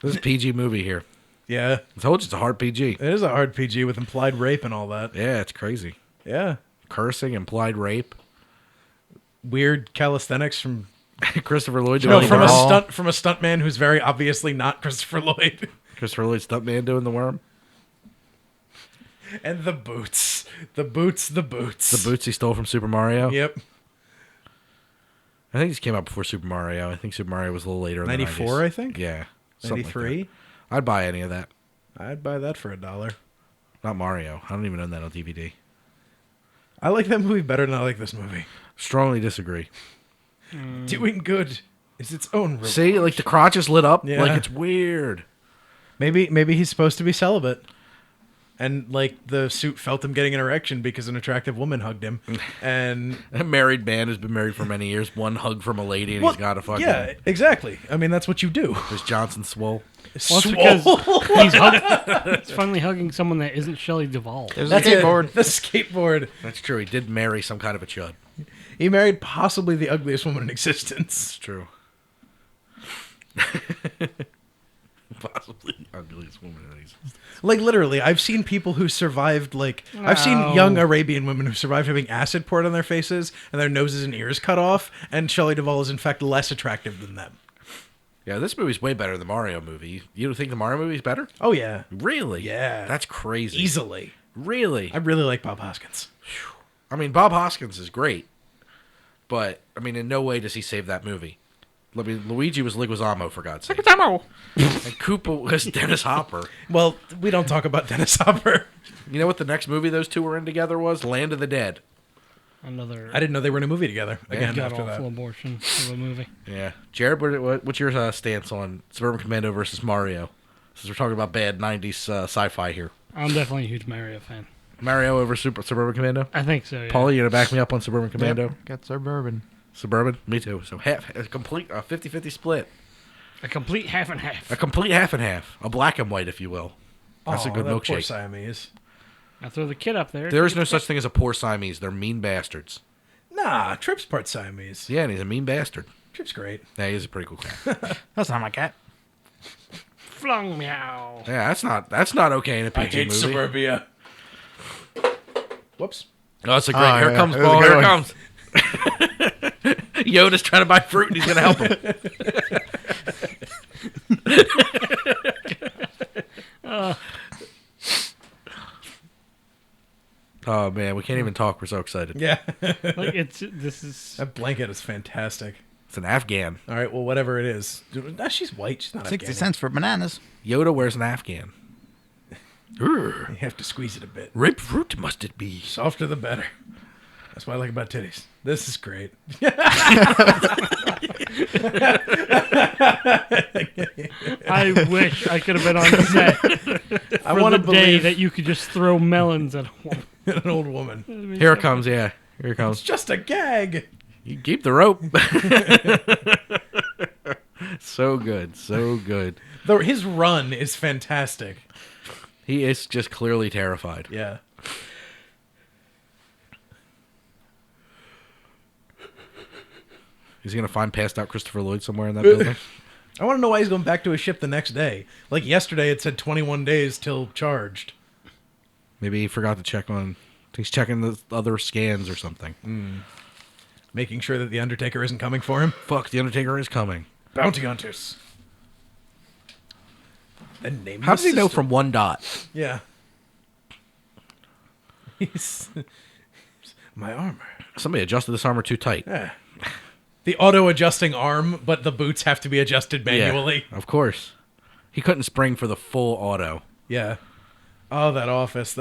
This is a PG movie here. Yeah. I told you it's a hard PG. It is a hard PG with implied rape and all that. Yeah, it's crazy. Yeah. Cursing, implied rape. Weird calisthenics from Christopher Lloyd no, doing from the a worm. stuntman who's very obviously not Christopher Lloyd. Christopher Lloyd stuntman doing the worm. And the boots. The boots. The boots he stole from Super Mario. Yep. I think these came out before Super Mario. I think Super Mario was a little later. In 94, the 90s. I think? Yeah. something like 93. that. I'd buy any of that. I'd buy that for $1. Not Mario. I don't even own that on DVD. I like that movie better than I like this movie. Strongly disagree. Doing good is its own reward. See, like the crotch is lit up. Yeah. Like it's weird. Maybe he's supposed to be celibate. And like the suit felt him getting an erection because an attractive woman hugged him. And A married man who's been married for many years. One hug from a lady and well, he's got to fucking. yeah, exactly. I mean, that's what you do. Is Johnson swole? Well, it's because he's finally hugging someone that isn't Shelley Duvall. There's That's a it. skateboard. The skateboard. That's true. He did marry some kind of a chud. He married possibly the ugliest woman in existence. It's true. Possibly the ugliest woman in existence. Like literally, I've seen people who survived. Like I've seen No. young Arabian women who survived having acid poured on their faces and their noses and ears cut off. And Shelley Duvall is in fact less attractive than them. Yeah, this movie's way better than the Mario movie. You don't think the Mario movie's better? Oh yeah, Really? Yeah. That's crazy. easily. Really? I really like Bob Hoskins. I mean, Bob Hoskins is great, but I mean, in no way does he save that movie. I mean, Luigi was Leguizamo, for God's sake, Demo. and Koopa was Dennis Hopper. Well, we don't talk about Dennis Hopper. You know what the next movie those two were in together was? Land of the Dead. Another I didn't know they were in a movie together again god after awful that. abortion of a movie. Yeah. Jared, what's your stance on Suburban Commando versus Mario? Since we're talking about bad 90s sci-fi here. I'm definitely a huge Mario fan. Mario over Suburban Commando? I think so, yeah. Paul, you gonna back me up on Suburban Commando? Yep, got Suburban. Suburban? Me too. So a complete 50-50 split. A complete half and half. A complete half and half. A black and white, if you will. That's a good that Poor milkshake. Siamese. I throw the kid up there. There is no such thing as a poor Siamese. They're mean bastards. Nah, Trip's part Siamese. Yeah, and he's a mean bastard. Trip's great. Yeah, he's a pretty cool cat. That's not my cat. Flung meow. Yeah, that's not okay in a PG movie. Suburbia. Whoops. Oh, that's a great. Oh, Here yeah. comes That was a Paul. good Here one. it comes. Yoda's trying to buy fruit and he's gonna help him. Oh man, we can't even talk. We're so excited. Yeah. Like this is That blanket is fantastic. It's an Afghan. All right, well, whatever it is. Nah, she's white. She's not 60 Afghani. cents for bananas. Yoda wears an Afghan. You have to squeeze it a bit. Ripe fruit must it be? Softer the better. That's what I like about titties. This is great. I wish I could have been on set I for want the to day believe that you could just throw melons at home. an old woman. Here it comes. Yeah, here it comes. It's just a gag. You keep the rope. So good, so good. Though his run is fantastic. He is just clearly terrified. Yeah. He's gonna find passed out Christopher Lloyd somewhere in that building. I want to know why he's going back to his ship the next day. Like yesterday, it said 21 days till charged. Maybe he forgot to check on. He's checking the other scans or something. Making sure that the Undertaker isn't coming for him. Fuck, the Undertaker is coming. Bounty hunters. And name How the does he know sister. from one dot? Yeah. He's my armor. Somebody adjusted this armor too tight. Yeah. The auto-adjusting arm, but the boots have to be adjusted manually. Yeah, of course. He couldn't spring for the full auto. Yeah. Oh, that office.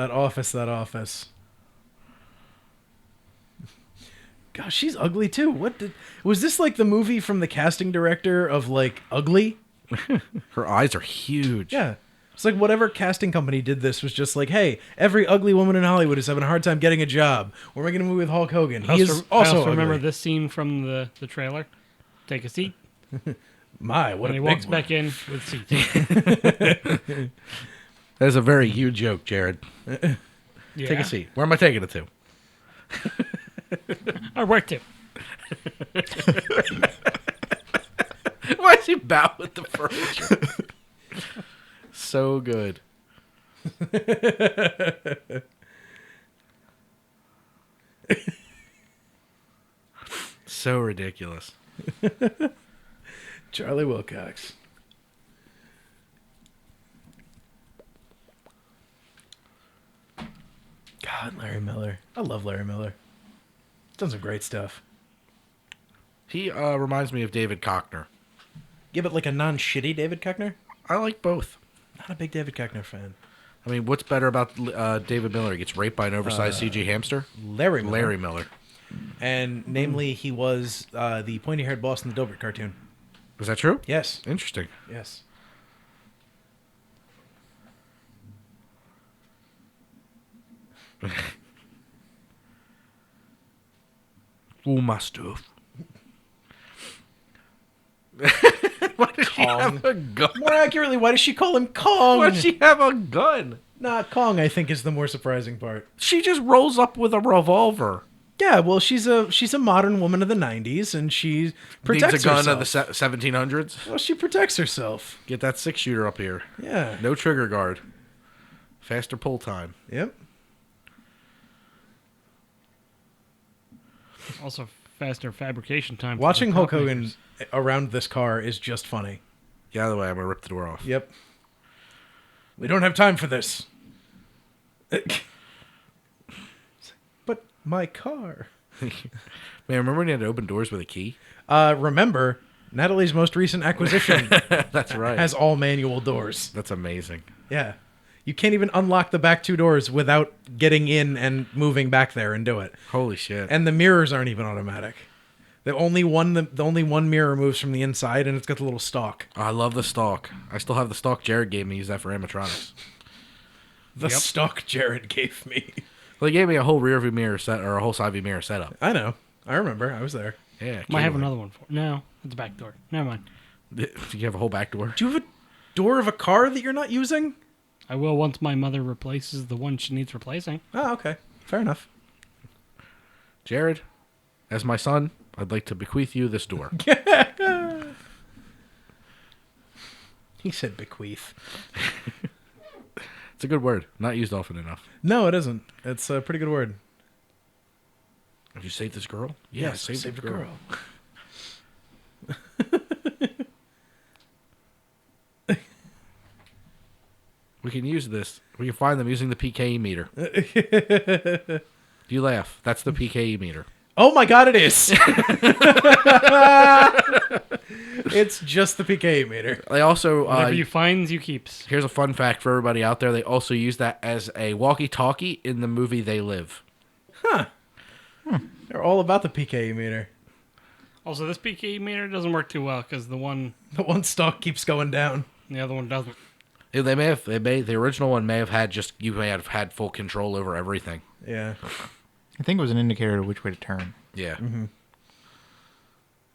Gosh, she's ugly too. Was this like the movie from the casting director of like Ugly? Her eyes are huge. Yeah. It's like whatever casting company did this was just like, hey, every ugly woman in Hollywood is having a hard time getting a job. We're making a movie with Hulk Hogan. He is I also also remember ugly. this scene from the trailer. Take a seat. My, what And he a walks big back in with seats. That is a very huge joke, Jared. Yeah. Take a seat. Where am I taking it to? I worked it. Why is he bow with the furniture? So good. So ridiculous. Charlie Wilcox. God, Larry Miller. I love Larry Miller. Done some great stuff. He reminds me of David Koechner. Yeah, but like a non-shitty David Koechner? I like both. Not a big David Koechner fan. I mean, what's better about David Miller? He gets raped by an oversized CG hamster? Larry Miller. Larry Miller. And namely, he was the pointy-haired boss in the Dilbert cartoon. Is that true? Yes. Interesting. Yes. Ooh, my stuff. Why does she have a gun? More accurately, why does she call him Kong? Why does she have a gun? Nah, Kong, I think, is the more surprising part. She just rolls up with a revolver. Yeah, well, she's a modern woman of the 90s, and she protects Needs a gun herself. of the 1700s. Well, she protects herself. Get that 6-shooter up here. Yeah. No trigger guard. Faster pull time. Yep. Also, faster fabrication time. for Watching the Hulk prop Hogan makers. around this car is just funny. Get out of the way. I'm going to rip the door off. Yep. We don't have time for this. But my car. Man, remember when you had to open doors with a key? Remember, Natalie's most recent acquisition That's right. has all manual doors. That's amazing. Yeah. You can't even unlock the back 2 doors without getting in and moving back there and do it. Holy shit. And the mirrors aren't even automatic. The only one mirror moves from the inside, and it's got the little stalk. Oh, I love the stalk. I still have the stalk Jared gave me. Use that for animatronics. The stalk Jared gave me. Well, he gave me a whole rear view mirror set or a whole side view mirror setup. I know. I remember. I was there. Yeah. Might have another one for it. No, it's a back door. Never mind. You have a whole back door? Do you have a door of a car that you're not using? I will once my mother replaces the one she needs replacing. Oh, okay. Fair enough. Jared, as my son, I'd like to bequeath you this door. He said bequeath. It's a good word. Not used often enough. No, it isn't. It's a pretty good word. Have you saved this girl? Yes, saved the girl. We can use this. We can find them using the PKE meter. You laugh. That's the PKE meter. Oh my god, it is! It's just the PKE meter. They also... Whatever you finds, you keeps. Here's a fun fact for everybody out there. They also use that as a walkie-talkie in the movie They Live. Huh. They're all about the PKE meter. Also, this PKE meter doesn't work too well because the one stalk keeps going down. the other one doesn't. Yeah, the original one may have had you may have had full control over everything. Yeah. I think it was an indicator of which way to turn. Yeah. Mm-hmm.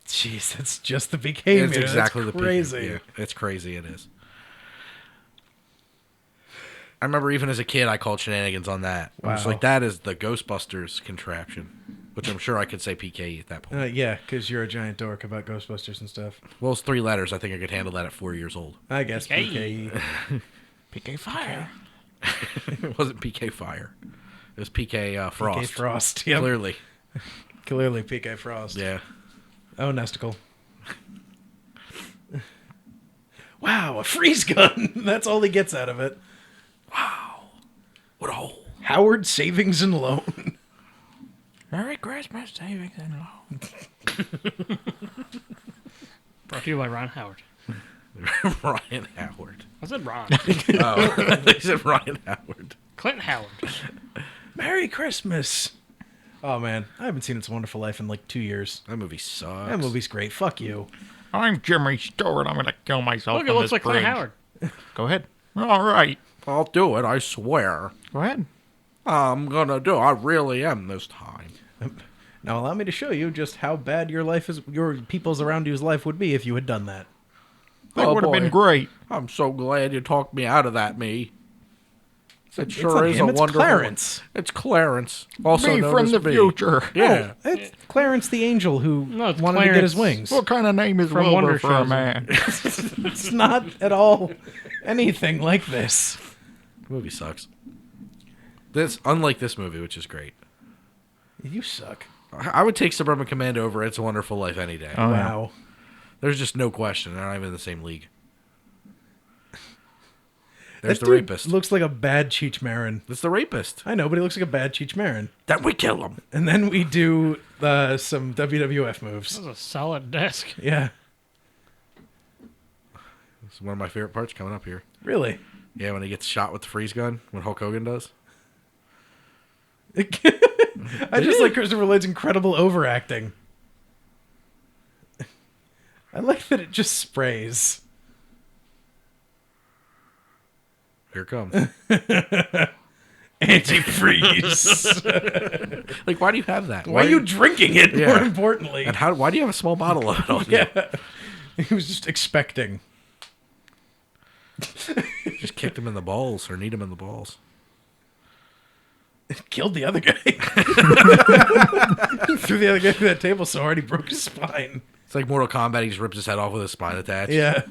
Jeez, that's just the PKE It's meter. exactly That's the crazy. PKE. Yeah, it's crazy. It is. I remember even as a kid, I called shenanigans on that. I was Wow. like, that is the Ghostbusters contraption, which I'm sure I could say PKE at that point. Yeah, because you're a giant dork about Ghostbusters and stuff. Well, it's 3 letters. I think I could handle that at 4 years old. I guess PKE. PKE. PK Fire. It wasn't PK Fire. It was PK Frost. PK Frost. Yep. Clearly. Clearly PK Frost. Yeah. Oh, Nesticle. Wow, a freeze gun. That's all he gets out of it. Wow. What a hole. Howard Savings and Loan. Merry Christmas, savings and loan. Brought to you by Ron Howard. Ryan Howard. I said Ron. Oh, they said Ryan Howard. Clint Howard. Merry Christmas. Oh, man. I haven't seen It's a Wonderful Life in like 2 years. That movie sucks. That movie's great. Fuck you. I'm Jimmy Stewart. I'm going to kill myself Look, it on looks this like Clint bridge. Howard. Go ahead. All right. I'll do it, I swear. Go ahead. I'm gonna do it. I really am this time. Now allow me to show you just how bad your people's around you's life would be if you had done that. That Oh, would have boy. been great. I'm so glad you talked me out of that, me. It It's sure not is him, a it's wonderful Clarence. It's Clarence. Also Me known from as the me. future. Yeah. Oh, it's Clarence the Angel who No, it's wanted to get his Clarence. wings. What kind of name is From Wilbur Wonder for a Shows. man? It's not at all anything like this. The movie sucks. Unlike this movie, which is great. You suck. I would take Suburban Commando over It's a Wonderful Life any day. Oh, yeah. Wow. There's just no question. They're not even in the same league. There's That the dude rapist. looks like a bad Cheech Marin. That's the rapist. I know, but he looks like a bad Cheech Marin. Then we kill him. And then we do some WWF moves. That was a solid desk. Yeah. It's one of my favorite parts coming up here. Really? Yeah, when he gets shot with the freeze gun, when Hulk Hogan does. I just like Christopher Lloyd's incredible overacting. I like that it just sprays. Here it comes. Antifreeze. Like, why do you have that? Why are you drinking it, Yeah. more importantly? And why do you have a small bottle of it on you? Yeah. He was just expecting. Just kicked him in the balls or kneed him in the balls. Killed the other guy. Threw the other guy through that table so hard he broke his spine. It's like Mortal Kombat. He just rips his head off with his spine attached. Yeah.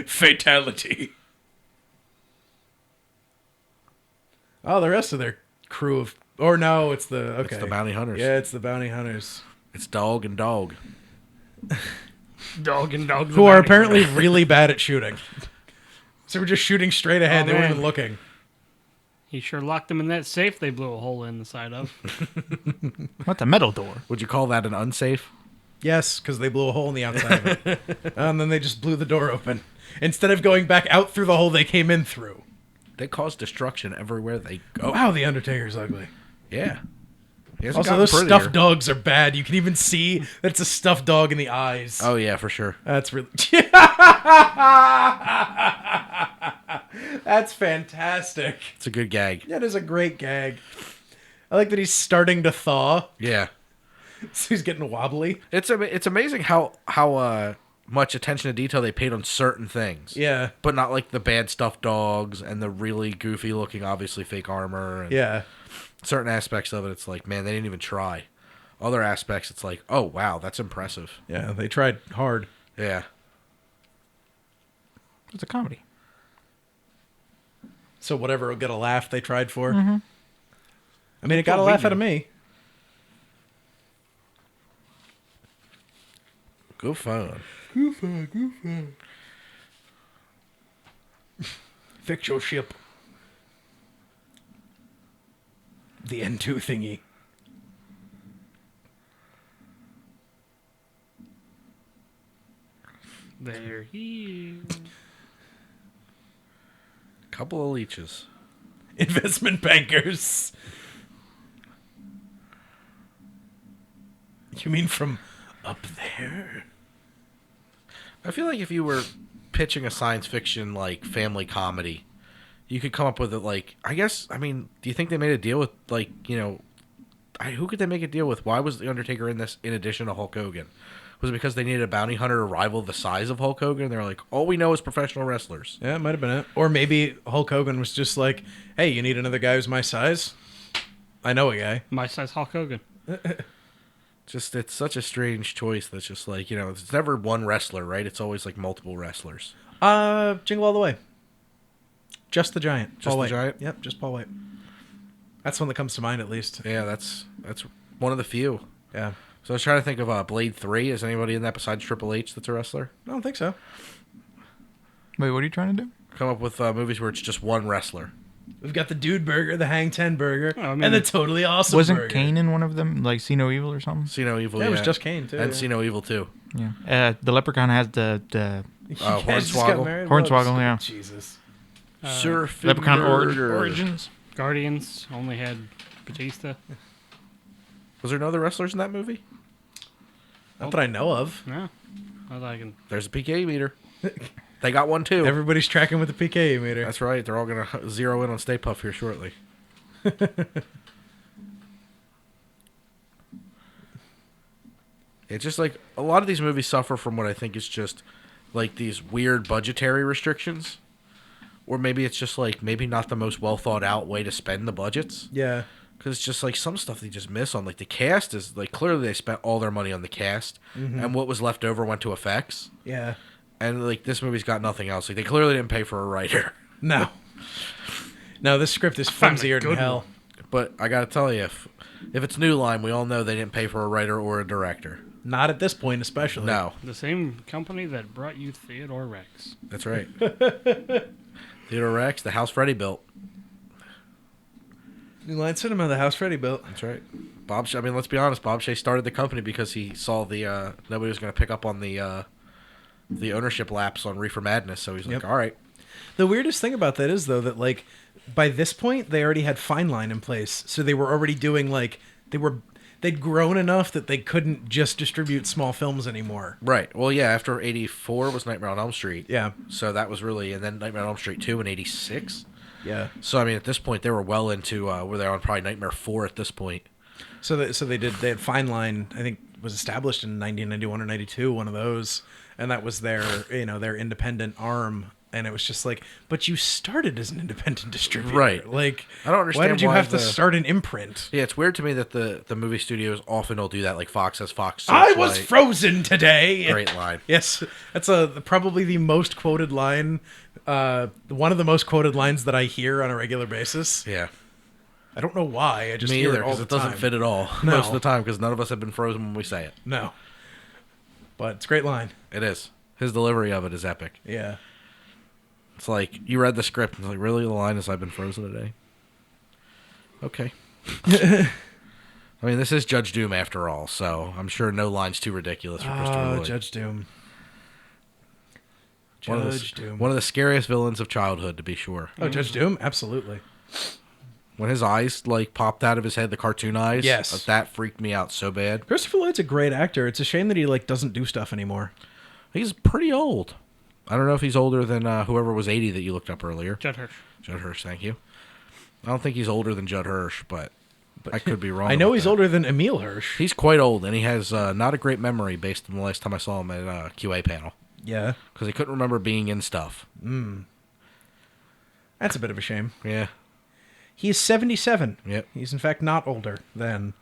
Fatality. Oh, the rest of their crew of... Or no, it's the... Okay. It's the bounty hunters. Yeah, it's the bounty hunters. It's dog and dog. Dog and dog. Who are apparently really bad at shooting. So we're just shooting straight ahead. Oh, they weren't man. even looking. He sure locked them in that safe they blew a hole in the side of. What's a metal door? Would you call that an unsafe? Yes, because they blew a hole in the outside of it. And then they just blew the door open. Instead of going back out through the hole they came in through. They cause destruction everywhere they go. Wow, the Undertaker's ugly. Yeah. He hasn't Also, gotten those prettier. stuffed dogs are bad. You can even see that it's a stuffed dog in the eyes. Oh, yeah, for sure. That's really... That's fantastic. It's a good gag. That is a great gag. I like that he's starting to thaw. Yeah. So he's getting wobbly. It's amazing how much attention to detail they paid on certain things. Yeah. But not like the bad stuffed dogs and the really goofy looking, obviously fake armor. And Yeah. certain aspects of it, it's like, man, they didn't even try. Other aspects, it's like, oh, wow, that's impressive. Yeah, they tried hard. Yeah. It's a comedy. So whatever will get a laugh they tried for. Mm-hmm. I mean, it got a what we laugh out do. of me. Good fun. Fix your ship. The N2 thingy. They're here. Couple of leeches. Investment bankers. You mean from up there? I feel like if you were pitching a science fiction, like, family comedy, you could come up with it, like, I guess, I mean, do you think they made a deal with, like, you know, who could they make a deal with? Why was The Undertaker in this in addition to Hulk Hogan? Was it because they needed a bounty hunter to rival the size of Hulk Hogan? They're like, all we know is professional wrestlers. Yeah, it might have been it. Or maybe Hulk Hogan was just like, hey, you need another guy who's my size? I know a guy. My size Hulk Hogan. Just, it's such a strange choice that's just like, you know, it's never one wrestler, right? It's always like multiple wrestlers. Jingle All the Way. Just the Giant. Just Paul the White. Giant? Yep, just Paul White. That's one that comes to mind, at least. Yeah, that's one of the few. Yeah. So I was trying to think of Blade 3. Is anybody in that besides Triple H that's a wrestler? I don't think so. Wait, what are you trying to do? Come up with movies where it's just one wrestler. We've got the Dude Burger, the Hang Ten Burger, Oh, I mean- and the Totally Awesome Wasn't Burger. Kane in one of them? Like See No Evil or something? See No Evil, Yeah, it was just Kane, too. And yeah. See No Evil, too. Yeah. The Leprechaun has the You guys just got Hornswoggle. married? Hornswoggle, Whoops. yeah. Jesus. Surf Leprechaun Origins. Guardians only had Batista. Was there no other wrestlers in that movie? Not that I know of. No. Not that I can. There's a PK meter. They got one, too. Everybody's tracking with the PK meter. That's right. They're all going to zero in on Stay Puft here shortly. It's just like a lot of these movies suffer from what I think is just like these weird budgetary restrictions. Or maybe it's just like maybe not the most well thought out way to spend the budgets. Yeah. Because it's just like some stuff they just miss on. Like the cast is like clearly they spent all their money on the cast. And what was left over went to effects. Yeah. And like this movie's got nothing else. Like they clearly didn't pay for a writer. No. No, this script is flimsier than good hell. But I gotta tell you, if it's New Line, we all know they didn't pay for a writer or a director. Not at this point, especially. No, The same company that brought you Theodore Rex. that's right. Theodore Rex, the house Freddie built. New Line Cinema, the house Freddie built. That's right. I mean, let's be honest. Bob Shea started the company because he saw the nobody was going to pick up on the ownership lapse on Reefer Madness. So he's like, Yep. all right. The weirdest thing about that is, though, that, like, by this point, they already had Fine Line in place. So they were already doing, like, they'd grown enough that they couldn't just distribute small films anymore. Right. Well, yeah. After '84 was Nightmare on Elm Street. Yeah. So that was really, and then Nightmare on Elm Street 2 in '86. Yeah. So I mean, at this point, they were well into were they on probably Nightmare 4 at this point. So they had Fine Line, I think, was established in 1991 or 92, one of those. And that was their independent arm. And it was just like, but you started as an independent distributor. Right. Like, I don't understand why did you why have to the- start an imprint? Yeah, it's weird to me that the movie studios often will do that. Like Fox has Fox. I was Searchlight. frozen today. Great line. Yes, that's probably the most quoted line, one of the most quoted lines that I hear on a regular basis. Yeah. I don't know why. I just Me hear either, it all because the it doesn't time. fit at all No. most of the time, because none of us have been frozen when we say it. No, but it's a great line. It is. His delivery of it is epic. Yeah. It's like, you read the script, and it's like, really? The line is, I've been frozen today? Okay. I mean, this is Judge Doom after all, so I'm sure no line's too ridiculous for Christopher Lloyd. Judge Doom. Judge Doom. One of the scariest villains of childhood, to be sure. Oh, Judge Doom? Absolutely. When his eyes like popped out of his head, the cartoon eyes. Yes. That freaked me out so bad. Christopher Lloyd's a great actor. It's a shame that he like doesn't do stuff anymore. He's pretty old. I don't know if he's older than whoever was 80 that you looked up earlier. Judd Hirsch. Judd Hirsch, thank you. I don't think he's older than Judd Hirsch, but I could be wrong. I know about he's that. older than Emil Hirsch. He's quite old, and he has not a great memory based on the last time I saw him at QA panel. Yeah. Because he couldn't remember being in stuff. That's a bit of a shame. Yeah. He is 77. Yep. He's in fact not older than.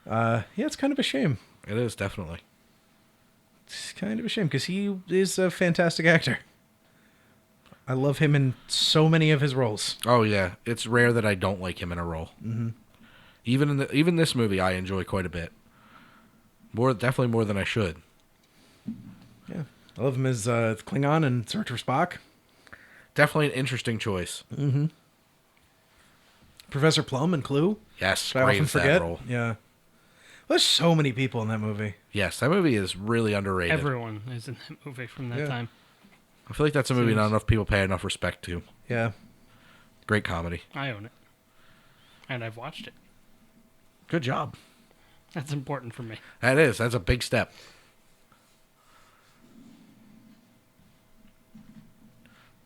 Yeah, it's kind of a shame. It is, definitely. It's kind of a shame because he is a fantastic actor. I love him in so many of his roles. Oh, yeah. It's rare that I don't like him in a role. Mm-hmm. Even this movie I enjoy quite a bit. Definitely more than I should. Yeah. I love him as Klingon in Search for Spock. Definitely an interesting choice. Professor Plum in Clue. Yes, I great often as that forget. role. Yeah. There's so many people in that movie. Yes, that movie is really underrated. Everyone is in that movie from that Yeah. time. I feel like that's a movie not enough people pay enough respect to. Yeah. Great comedy. I own it. And I've watched it. Good job. That's important for me. That is. That's a big step.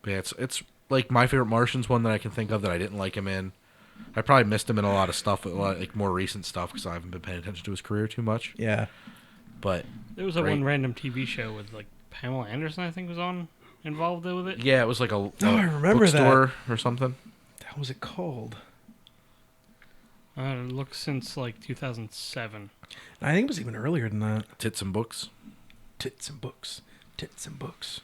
But yeah, it's like My Favorite Martian's one that I can think of that I didn't like him in. I probably missed him in a lot of stuff, like more recent stuff, because I haven't been paying attention to his career too much. Yeah. But There was a Great. one random TV show with like Pamela Anderson, I think, was involved with it. yeah, it was like a I remember bookstore or something. What was it called? It looks since like 2007. I think it was even earlier than that. Tits and Books. Tits and books. Tits and books.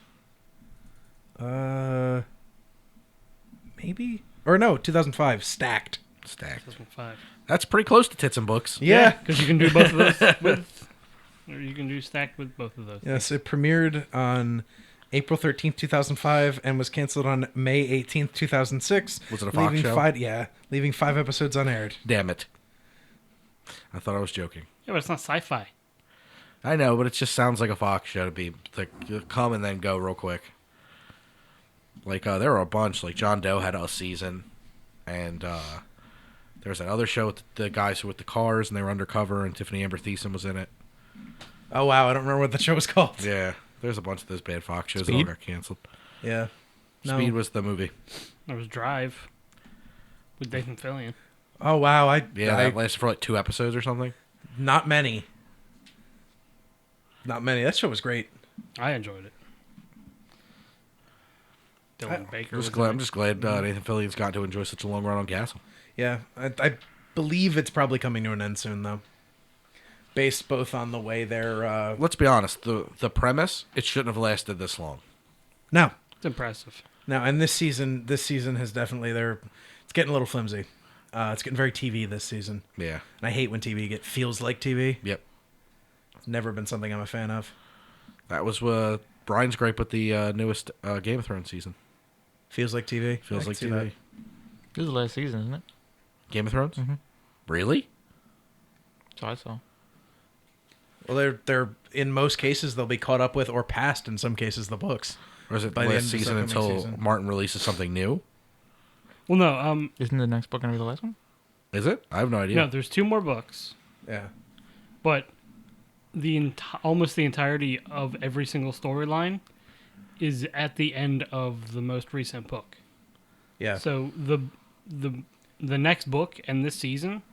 Maybe? Or no, 2005. Stacked. Stacked. 2005. That's pretty close to Tits and Books. Yeah. Because you can do both of those with, or you can do stacked with both of those. Yes, it premiered on April 13th, 2005, and was canceled on May 18th, 2006. Was it a Fox show? Leaving 5 episodes unaired. Damn it. I thought I was joking. Yeah, but it's not sci-fi. I know, but it just sounds like a Fox show to be like come and then go real quick. Like there were a bunch. Like John Doe had a season, and there was that other show with the guys who with the cars, and they were undercover, and Tiffany Amber Thiessen was in it. Oh, wow. I don't remember what the show was called. Yeah, there's a bunch of those bad Fox shows that Speed? all got canceled. Yeah. No. Speed was the movie. There was Drive with Nathan Fillion. Oh, wow. Yeah, that lasted for like 2 episodes or something. Not many. Not many. That show was great. I enjoyed it. Dylan Baker. I'm just glad Nathan Fillion's got to enjoy such a long run on Castle. Yeah. I believe it's probably coming to an end soon, though. Based both on the way they're... Let's be honest. The premise, it shouldn't have lasted this long. No. It's impressive. No, and this season has definitely... It's getting a little flimsy. It's getting very TV this season. Yeah. And I hate when TV feels like TV. Yep. It's never been something I'm a fan of. That was Brian's gripe with the newest Game of Thrones season. Feels like TV. Feels I like can see TV. that. This is the last season, isn't it? Game of Thrones? Mm-hmm. Really? So I saw. Well, they're in most cases they'll be caught up with or past in some cases the books. Or is it By the the last end of this season upcoming until season. Martin releases something new? Well, no. Isn't the next book going to be the last one? Is it? I have no idea. No, there's 2 more books, Yeah. but almost the entirety of every single storyline is at the end of the most recent book. Yeah. So the next book and this season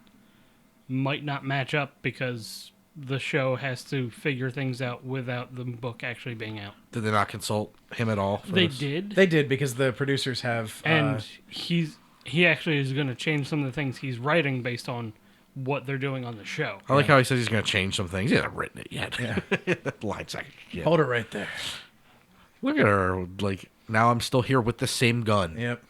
might not match up because the show has to figure things out without the book actually being out. Did they not consult him at all? For They this? did, They did because the producers have and he actually is going to change some of the things he's writing based on what they're doing on the show. I like how he says he's going to change some things. He hasn't written it yet. Yeah. That line second shit. hold it right there. Look at her. Like, now I'm still here with the same gun. Yep.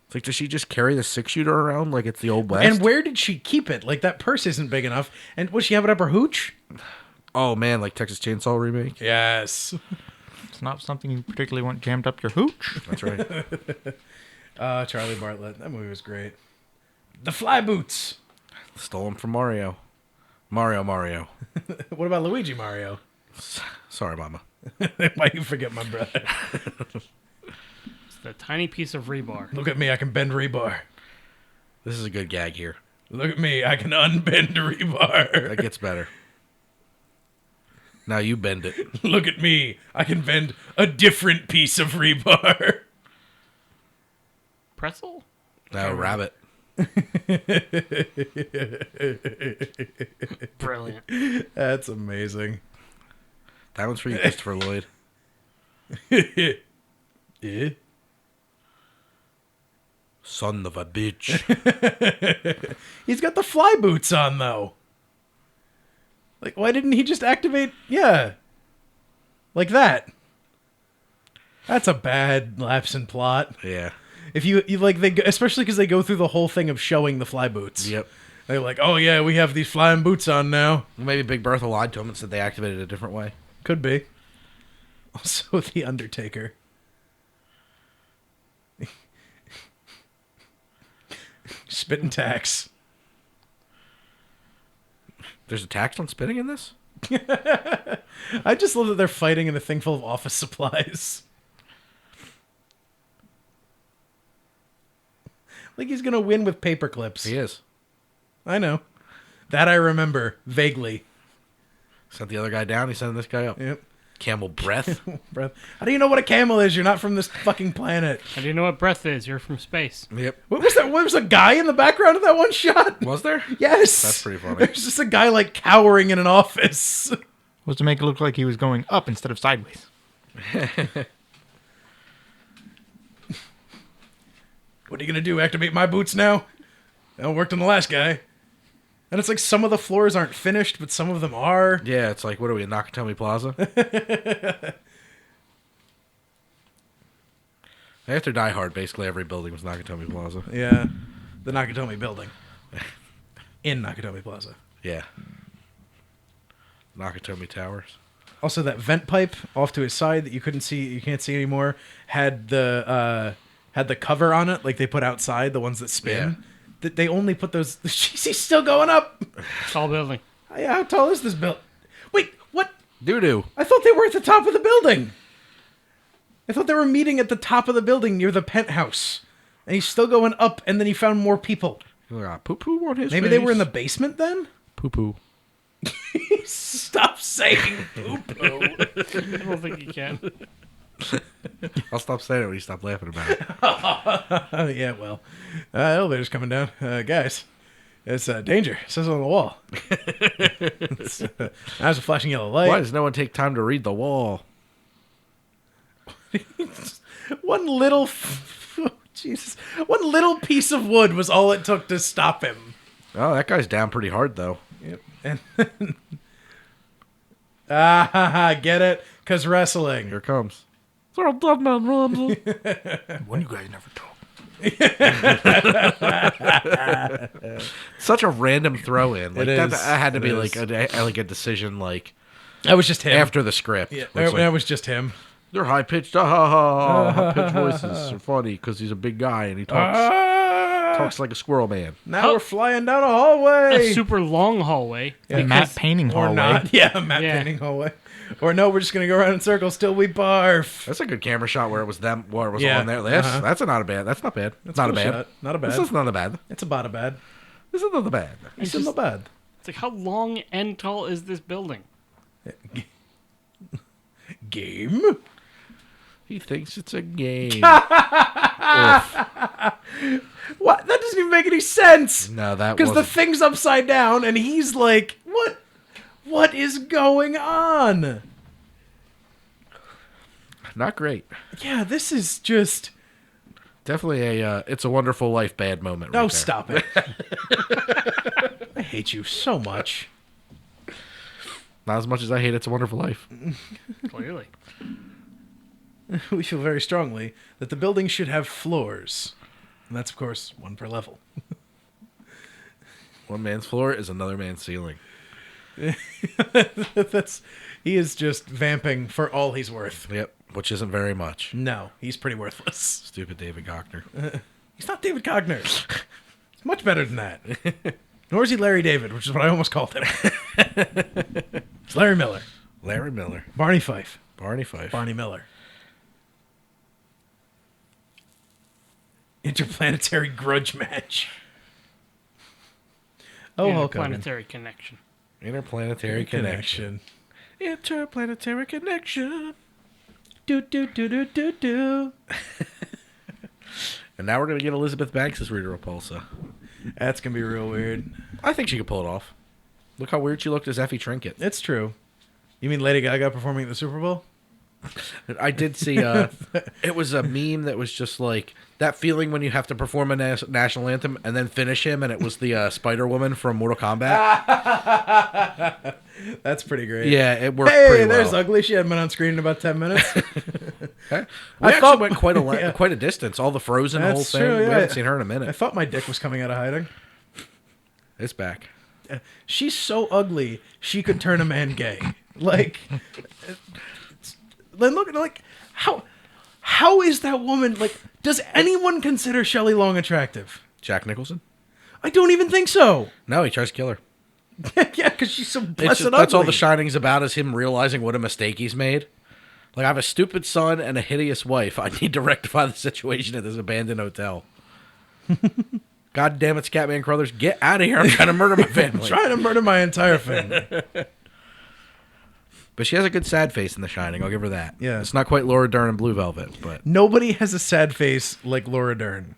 It's like, does she just carry the 6-shooter around like it's the old West? And where did she keep it? Like that purse isn't big enough. And would she have it up her hooch? Oh, man, like Texas Chainsaw remake? Yes. It's not something you particularly want jammed up your hooch. That's right. Charlie Bartlett. That movie was great. The Fly Boots. Stole him from Mario. Mario. What about Luigi Mario? Sorry, Mama. Why you forget my brother? It's the tiny piece of rebar. Look at me, I can bend rebar. This is a good gag here. Look at me, I can unbend rebar. That gets better. Now you bend it. Look at me, I can bend a different piece of rebar. Pretzel? Now rabbit. Brilliant. That's amazing. That one's for you, Christopher Lloyd. Yeah. Son of a bitch. He's got the fly boots on, though. Like, why didn't he just activate? Yeah. Like that. That's a bad lapse in plot. Yeah. If you like, especially because they go through the whole thing of showing the fly boots. Yep. They're like, oh yeah, we have these flying boots on now. Maybe Big Bertha lied to him and said they activated it a different way. Could be. Also, the Undertaker. Spit and tax. There's a tax on spitting in this? I just love that they're fighting in a thing full of office supplies. Like he's gonna win with paper clips. He is. I know. That I remember vaguely. Sent the other guy down, he sent this guy up. Yep. Camel breath. Breath. How do you know what a camel is? You're not from this fucking planet. How do you know what breath is? You're from space. Yep. What was that? What was a guy in the background of that one shot? Was there? Yes. That's pretty funny. There's just a guy like cowering in an office. Was to make it look like he was going up instead of sideways. What are you gonna do? Activate my boots now? That worked on the last guy. And it's like some of the floors aren't finished, but some of them are. Yeah, it's like, what are we, in Nakatomi Plaza? After Die Hard, basically every building was Nakatomi Plaza. Yeah. The Nakatomi building. In Nakatomi Plaza. Yeah. Nakatomi Towers. Also, that vent pipe off to his side that you can't see anymore, had the cover on it, like they put outside, the ones that spin. Yeah. That they only put those. Jeez, he's still going up. Tall building. Yeah, how tall is this building? Wait, what? Doo-doo. I thought they were at the top of the building. I thought they were meeting at the top of the building near the penthouse. And he's still going up, and then he found more people. Poo-poo on his Maybe face. they were in the basement then? Poo-poo. Stop saying poo-poo. I don't think you can. I'll stop saying it when you stop laughing about it. Yeah, well. Elevator's coming down. Guys, it's danger. It says on the wall. There's a flashing yellow light. Why does no one take time to read the wall? One little... Jesus. One little piece of wood was all it took to stop him. Oh, that guy's down pretty hard, though. Yep. And get it? Because wrestling. Here it comes. Throw dead man runs. When you guys never talk. Such a random throw-in. Like, It that is. had to It be is. like a decision like That was just him. after the script. Yeah, Where it's that like, was just him. they're high-pitched. High-pitched voices are funny because he's a big guy and he talks like a squirrel man. Now we're flying down a hallway. A super long hallway. A matte painting Or hallway. not. Yeah, a matte Yeah. painting hallway. Or no, we're just going to go around in circles till we barf. That's a good camera shot where it was them, where it was Yeah, on there. That's uh-huh. not bad. That's not bad. That's not a cool bad. shot. Not a bad. This is not a bad. It's about a bad. This is not a bad. It's just- not bad. It's like, how long and tall is this building? Game? He thinks it's a game. What? That doesn't even make any sense. No, that Because the wasn't. thing's upside down, and he's like, "What? What is going on?" Not great. Yeah, this is just. Definitely a It's a Wonderful Life bad moment. No, right there. stop it. I hate you so much. Not as much as I hate It's a Wonderful Life. Clearly. We feel very strongly that the building should have floors. And that's, of course, one per level. One man's floor is another man's ceiling. He is just vamping for all he's worth. Yep, which isn't very much. No, he's pretty worthless. Stupid David Gochner. He's not David Cogner. He's much better than that. Nor is he Larry David, which is what I almost called him. It's Larry Miller. Larry Miller. Barney Fife. Barney Fife. Barney Miller. Interplanetary grudge match. Oh, Hulk Hogan. Interplanetary connection. Interplanetary connection. Interplanetary connection. Do do do do do do. And now we're gonna get Elizabeth Banks as Rita Repulsa. That's gonna be real weird. I think she could pull it off. Look how weird she looked as Effie Trinket. It's true. You mean Lady Gaga performing at the Super Bowl? I did see, it was a meme that was just like, that feeling when you have to perform a national anthem and then finish him, and it was the Spider-Woman from Mortal Kombat. That's pretty great. Yeah, it worked Hey, pretty well. there's Ugly. She hadn't been on screen in about 10 minutes. I I thought thought- went quite a Yeah. quite a distance. All the Frozen whole That's thing. true, We yeah. haven't seen her in a I minute. thought my dick was coming out of hiding. It's back. She's so ugly, she could turn a man gay. Like, then look, like, how is that woman, like, does anyone consider Shelley Long attractive? Jack Nicholson? I don't even think so. No, he tries to kill her. Yeah, because she's so It's blessed just, ugly. that's all The Shining's about, is him realizing what a mistake he's made. Like, I have a stupid son and a hideous wife. I need to rectify the situation at this abandoned hotel. God damn it, Scatman Crothers, get out of here. I'm trying to murder my family. Trying to murder my entire family. But she has a good sad face in The Shining. I'll give her that. Yeah. It's not quite Laura Dern in Blue Velvet, but Nobody has a sad face like Laura Dern.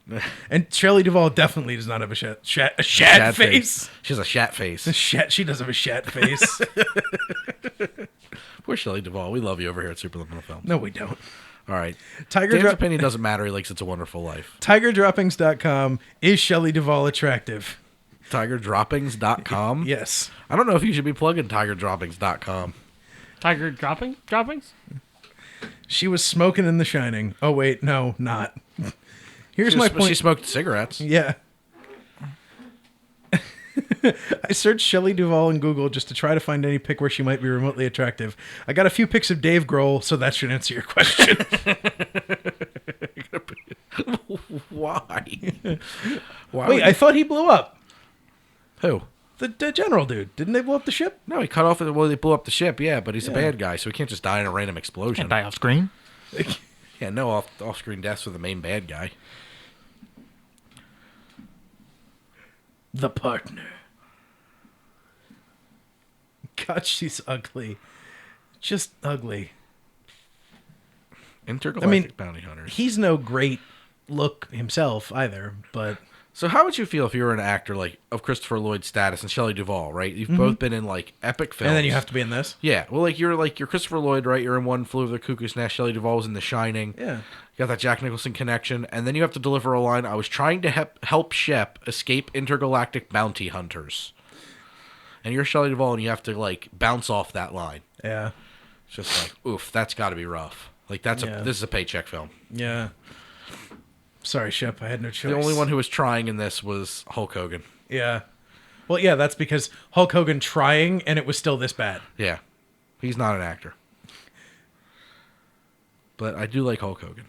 And Shelley Duvall definitely does not have a shad face. She has a shat face. She does have a shat face. Poor Shelley Duvall. We love you over here at Superliminal Films. No, we don't. All right. Tiger Dan's Dro- opinion doesn't matter. He likes It's a Wonderful Life. TigerDroppings.com. Is Shelley Duvall attractive? TigerDroppings.com? Yes. I don't know if you should be plugging TigerDroppings.com. Tiger droppings? She was smoking in The Shining. Oh, wait. No, not. Here's my point. She smoked cigarettes. Yeah. I searched Shelley Duvall in Google just to try to find any pic where she might be remotely attractive. I got a few pics of Dave Grohl, so that should answer your question. Why? Why Wait, would- I thought he blew up. Who? The general dude. Didn't they blow up the ship? No, he cut off. Well, they blew up the ship, yeah, but he's a Yeah. bad guy, so he can't just die in a random explosion. Can't die off screen. Yeah, no off-screen deaths for the main bad guy. The partner. God, she's ugly. Just ugly. Intergalactic Bounty Hunters. He's no great look himself either, but So how would you feel if you were an actor like of Christopher Lloyd's status and Shelley Duvall, right? You've both been in like epic films. and then you have to be in this. Yeah, well, you're Christopher Lloyd, right? You're in One Flew Over the Cuckoo's Nest. Shelley Duvall was in The Shining. Yeah. You got that Jack Nicholson connection, and then you have to deliver a line. I was trying to help Shep escape intergalactic bounty hunters, and you're Shelley Duvall, and you have to like bounce off that line. Yeah. It's just like, oof, that's got to be rough. Like this is a paycheck film. Yeah. Sorry, Shep. I had no choice. The only one who was trying in this was Hulk Hogan. Yeah. Well, yeah, that's because Hulk Hogan trying, and it was still this bad. Yeah, he's not an actor, but I do like Hulk Hogan.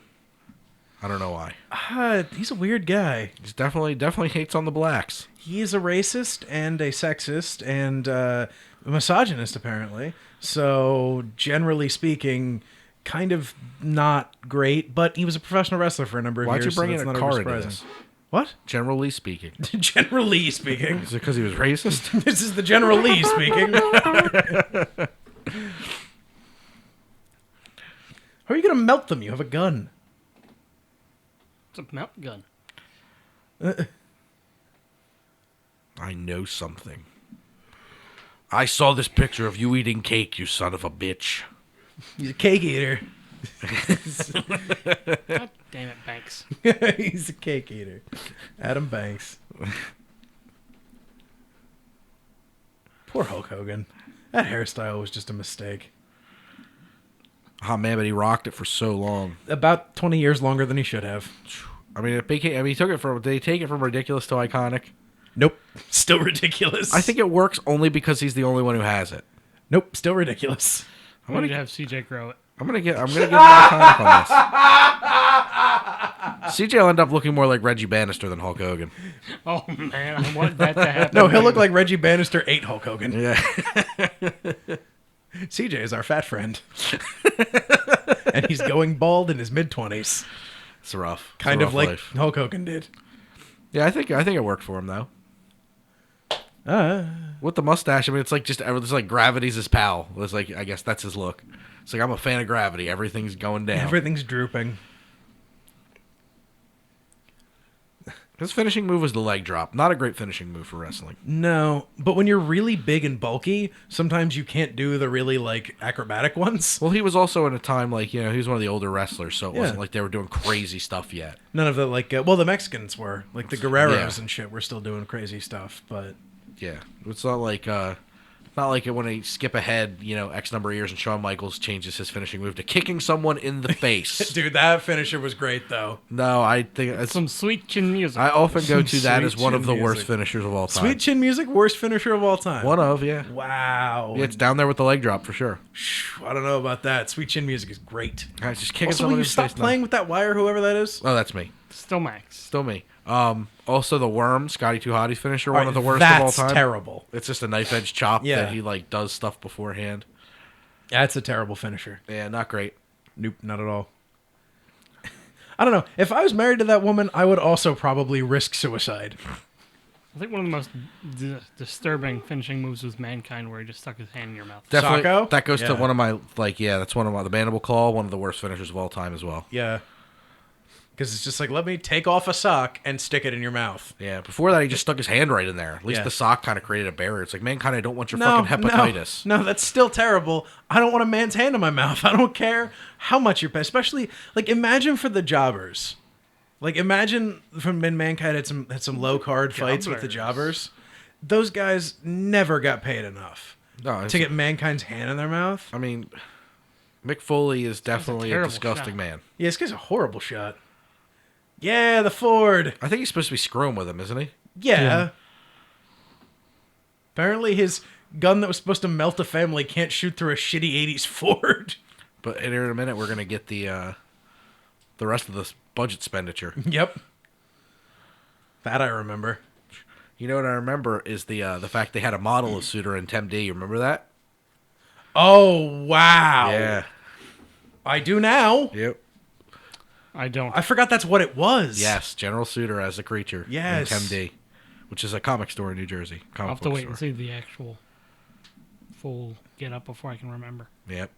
I don't know why. He's a weird guy. He's definitely hates on the blacks. He is a racist and a sexist and a misogynist, apparently. So, generally speaking, kind of not great, but he was a professional wrestler for a number of Why'd you years. bring in so a that's not car into oversurprising. this? What? General Lee speaking. General Lee speaking. Is it because he was racist? This is the General Lee speaking. How are you going to melt them? You have a gun. It's a melt gun. I know something. I saw this picture of you eating cake, you son of a bitch. He's a cake eater. God damn it, Banks. He's a cake eater. Adam Banks. Poor Hulk Hogan. That hairstyle was just a mistake. Oh man, but he rocked it for so long. About 20 years longer than he should have. I mean, he took it from. Did he take it from ridiculous to iconic? Nope. Still ridiculous. I think it works only because he's the only one who has it. Nope. Still ridiculous. I wanted to have CJ grow it. I'm gonna give him iconic on this. CJ will end up looking more like Reggie Bannister than Hulk Hogan. Oh man, I wanted that to happen. No, he'll look like Reggie Bannister ate Hulk Hogan. Yeah. CJ is our fat friend. And he's going bald in his mid-20s. It's rough. It's Kind a of rough like life. Hulk Hogan did. Yeah, I think it worked for him though. With the mustache, I mean, it's like it's like Gravity's his pal. It's like, I guess that's his look. It's like, I'm a fan of Gravity. Everything's going down. Everything's drooping. His finishing move was the leg drop. Not a great finishing move for wrestling. No, but when you're really big and bulky, sometimes you can't do the really, like, acrobatic ones. Well, he was also in a time, like, he was one of the older wrestlers, so it wasn't Yeah. like they were doing crazy stuff yet. None of the, like, well, the Mexicans were. Like, the Guerreros Yeah. and shit were still doing crazy stuff, but... Yeah. It's not like when they skip ahead, X number of years and Shawn Michaels changes his finishing move to kicking someone in the face. Dude, that finisher was great, though. No, I think it's... Some sweet chin music. I often go to that Sweet as one of chin the worst music. finishers of all time. Sweet chin music, worst finisher of all time. One of, yeah. Wow. Yeah, it's down there with the leg drop for sure. I don't know about that. Sweet chin music is great. Guys, just kicking Also, someone will in you the stop face. playing with that wire, whoever that is? Oh, that's me. Still Max. Still me. Also, the Worm, Scotty 2 Hottie's finisher, one All of right, the worst of all that's time. terrible. It's just a knife edge chop Yeah. that he does stuff beforehand. That's a terrible finisher. Yeah, not great. Nope, not at all. I don't know. If I was married to that woman, I would also probably risk suicide. I think one of the most disturbing finishing moves was Mankind, where he just stuck his hand in your mouth. Definitely. Socko? That goes to Yeah. one of my that's one of my the Mandible Claw, one of the worst finishers of all time as well. Yeah. Because it's just like, let me take off a sock and stick it in your mouth. Yeah. Before that, he just stuck his hand right in there. At least Yeah. the sock kind of created a barrier. It's like, man, I don't want your fucking hepatitis. No, that's still terrible. I don't want a man's hand in my mouth. I don't care how much you're paying. Especially, like, imagine for the jobbers. Like, imagine when Mankind had some low card fights with the jobbers. Those guys never got paid enough No, to get Mankind's hand in their mouth. I mean, Mick Foley is definitely a terrible disgusting shot. man. Yeah, this guy's a horrible shot. Yeah, the Ford. I think he's supposed to be screwing with him, isn't he? Yeah. Apparently his gun that was supposed to melt a family can't shoot through a shitty 80s Ford. But in a minute, we're gonna get the rest of this budget expenditure. Yep. That I remember. You know what I remember is the fact they had a model of Suter in Tem D. You remember that? Oh, wow. Yeah. I do now. Yep. I don't. I forgot that's what it was. Yes, General Suter as a creature. Yes. In Tem D, which is a comic store in New Jersey. I'll Comic have to book wait store. and see the actual full get up before I can remember. Yep.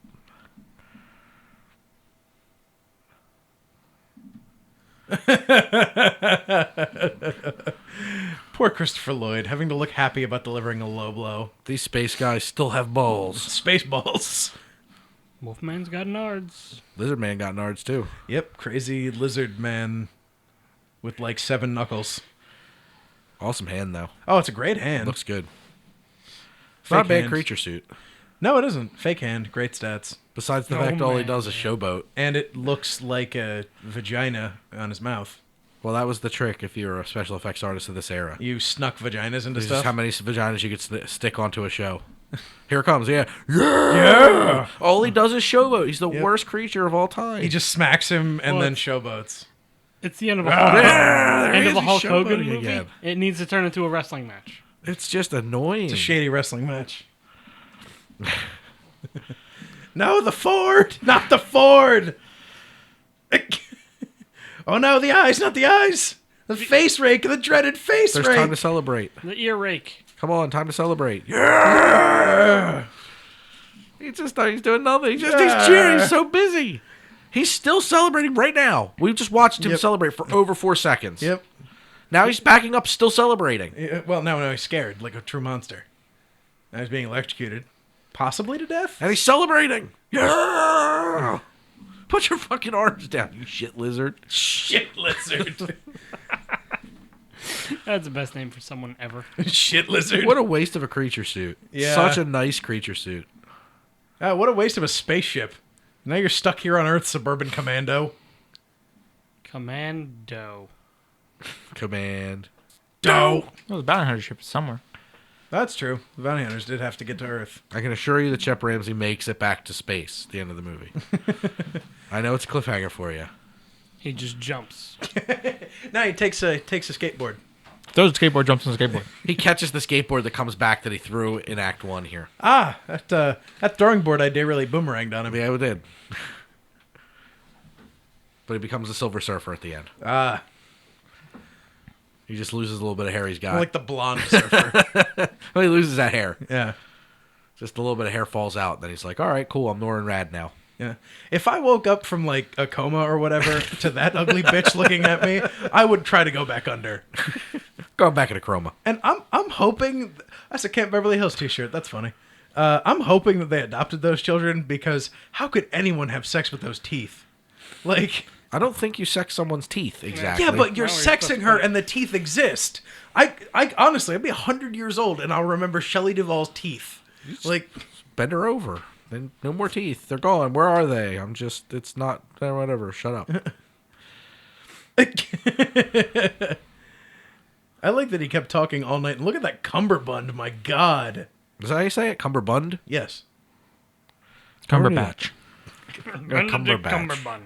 Poor Christopher Lloyd having to look happy about delivering a low blow. These space guys still have balls. Spaceballs. Wolfman's got nards. Lizard Man got nards too. Yep, crazy lizard man with like 7 knuckles. Awesome hand though. Oh, it's a great hand. Looks good. Fake Not a bad hand. creature suit. No, it isn't. Fake hand. Great stats. Besides the Oh, fact all he man. does is showboat. And it looks like a vagina on his mouth. Well, that was the trick if you were a special effects artist of this era. You snuck vaginas into This is stuff. how many vaginas you could stick onto a show. Here it comes, yeah. Yeah! All he does is showboat. He's the Yep. worst creature of all time. He just smacks him and Well, then it's- showboats. It's the end of a Hulk, there end he of a is, Hulk he's Hogan showboating movie. again. It needs to turn into a wrestling match. It's just annoying. It's a shady wrestling match. No, the Ford! Not the Ford! Oh no, the eyes, not the eyes! The face rake, the dreaded face There's rake! time to celebrate. The ear rake. Come on, time to celebrate. Yeah! He's doing nothing. He's cheering. He's so busy. He's still celebrating right now. We just watched him Yep. celebrate for over 4 seconds. Yep. Now he's backing up, still celebrating. Well, no, he's scared, like a true monster. Now he's being electrocuted. Possibly to death? And he's celebrating. Yeah! Put your fucking arms down, you shit lizard. Shit lizard. That's the best name for someone ever. Shit lizard. What a waste of a creature suit. Yeah. Such a nice creature suit. What a waste of a spaceship. Now you're stuck here on Earth, Suburban Commando. Commando. Command. Doe! Well, the bounty hunter ship is somewhere. That's true. The bounty hunters did have to get to Earth. I can assure you that Shep Ramsey makes it back to space at the end of the movie. I know it's a cliffhanger for you. He just jumps. Now he takes a skateboard. Throws a skateboard, jumps on the skateboard. He catches the skateboard that comes back that he threw in Act 1 here. That throwing board idea really boomeranged on him. Yeah, it did. But he becomes a Silver Surfer at the end. He just loses a little bit of hair he's got. Like the blonde surfer. Well, he loses that hair. Yeah. Just a little bit of hair falls out. Then he's like, all right, cool, I'm Norrin Rad now. Yeah. If I woke up from like a coma or whatever to that ugly bitch looking at me, I would try to go back under. Going back into chroma. And I'm hoping that's a Camp Beverly Hills t-shirt. That's funny. I'm hoping that they adopted those children because how could anyone have sex with those teeth? Like, I don't think you sex someone's teeth exactly. yeah, but you're No, you're sexing supposed her to- and the teeth exist. I honestly, I'd be 100 years old and I'll remember Shelley Duvall's teeth. Like, bend her over. Then no more teeth. They're gone. Where are they? It's not, whatever. Shut up. I like that he kept talking all night. And look at that cummerbund, my God. Is that how you say it? Cumberbund? Yes. Cumberbatch. Benedict Cumberbatch.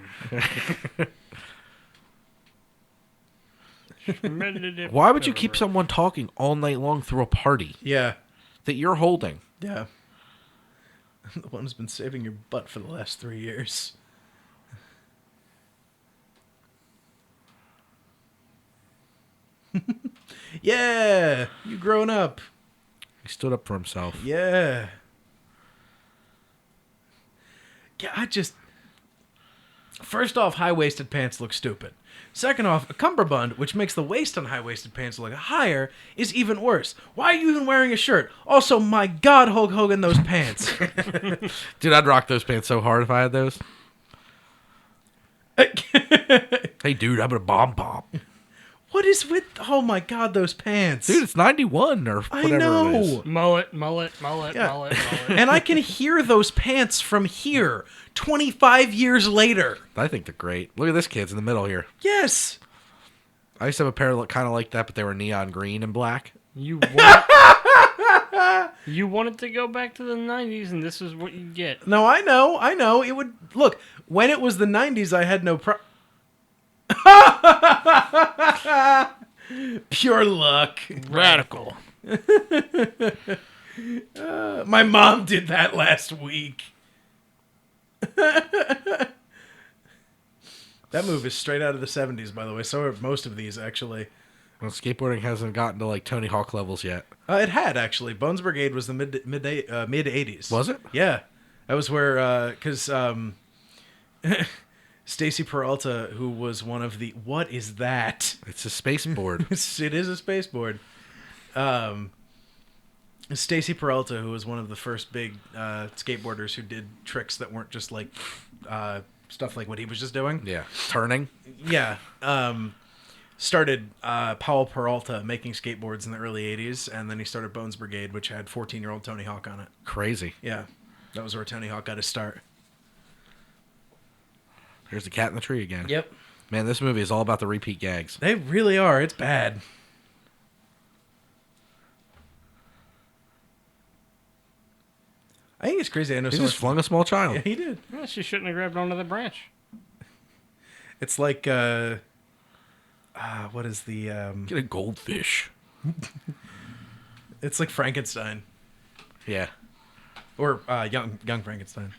Cumberbatch. Why would you keep someone talking all night long through a party Yeah. that you're holding? Yeah. The one who's been saving your butt for the last 3 years. Yeah. You grown up. He stood up for himself. Yeah. Yeah, First off, high-waisted pants look stupid. Second off, a cummerbund, which makes the waist on high-waisted pants look higher, is even worse. Why are you even wearing a shirt? Also, my God, Hulk Hogan, those pants. Dude, I'd rock those pants so hard if I had those. Hey, dude, I'm a bomb. What is with... Oh, my God, those pants. Dude, it's 91 or I whatever know. it is. Mullet. Yeah. And I can hear those pants from here, 25 years later. I think they're great. Look at this kid's in the middle here. Yes. I used to have a pair kind of like that, but they were neon green and black. You wanted to go back to the 90s, and this is what you get. No, I know. It would... Look, when it was the 90s, I had no Pure luck. Radical. My mom did that last week. That move is straight out of the 70s, by the way. So are most of these, actually. Well, skateboarding hasn't gotten to like Tony Hawk levels yet. It had, actually. Bones Brigade was the mid 80s. Was it? Yeah. That was where, because Stacy Peralta, who was one of the... What is that? It's a space board. It is a space board. Stacy Peralta, who was one of the first big skateboarders who did tricks that weren't just like stuff like what he was just doing. Yeah. Turning. Yeah. Started Powell Peralta making skateboards in the early 80s, and then he started Bones Brigade, which had 14-year-old Tony Hawk on it. Crazy. Yeah. That was where Tony Hawk got his start. Here's the cat in the tree again. Yep. Man, this movie is all about the repeat gags. They really are. It's bad. I think it's crazy. I know He so just much. flung a small child. Yeah, he did. Well, she shouldn't have grabbed onto the branch. It's like what is the Get a goldfish. it's like Frankenstein Yeah. or young Frankenstein.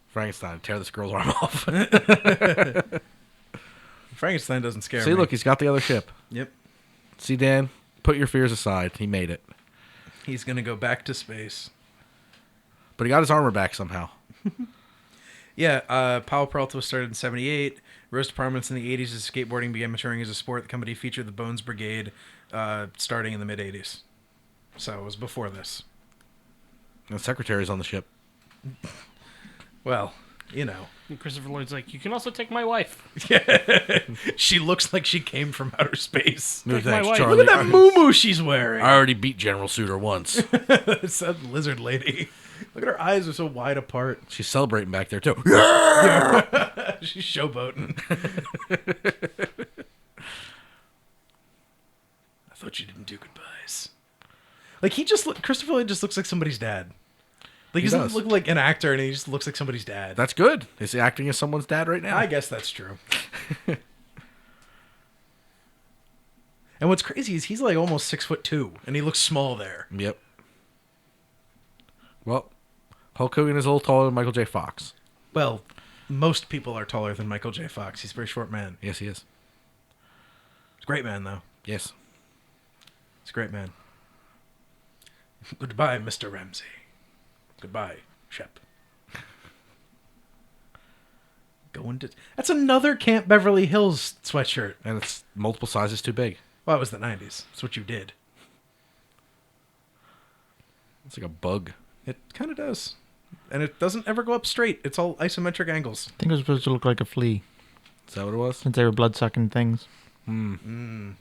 Frankenstein, tear this girl's arm off. Frankenstein doesn't scare See, me. look, he's got the other ship. Yep. See, Dan, put your fears aside. He made it. He's going to go back to space. But he got his armor back somehow. Yeah, Powell Peralta was started in 78. Rose to prominence in the 80s as skateboarding began maturing as a sport. The company featured the Bones Brigade starting in the mid-80s. So it was before this. And the secretary's on the ship. Well, you know. And Christopher Lloyd's like, you can also take my wife. She looks like she came from outer space. No, Take my thanks, wife. Charlie. Look at that moo-moo she's wearing. I already beat General Suitor once. It's that lizard lady. Look at her eyes are so wide apart. She's celebrating back there, too. She's showboating. I thought you didn't do goodbyes. Like Christopher Lloyd just looks like somebody's dad. Like he doesn't does. look like an actor, and he just looks like somebody's dad. That's good. Is he acting as someone's dad right now? I guess that's true. And what's crazy is he's like almost 6'2", and he looks small there. Yep. Well, Hulk Hogan is a little taller than Michael J. Fox. Well, most people are taller than Michael J. Fox. He's a very short man. Yes, he is. He's a great man, though. Yes. He's a great man. Goodbye, Mr. Ramsey. Goodbye, Shep. That's another Camp Beverly Hills sweatshirt. And it's multiple sizes too big. Well, it was the 90s. That's what you did. It's like a bug. It kind of does. And it doesn't ever go up straight. It's all isometric angles. I think it was supposed to look like a flea, Is that what it was? since they were blood-sucking things. Not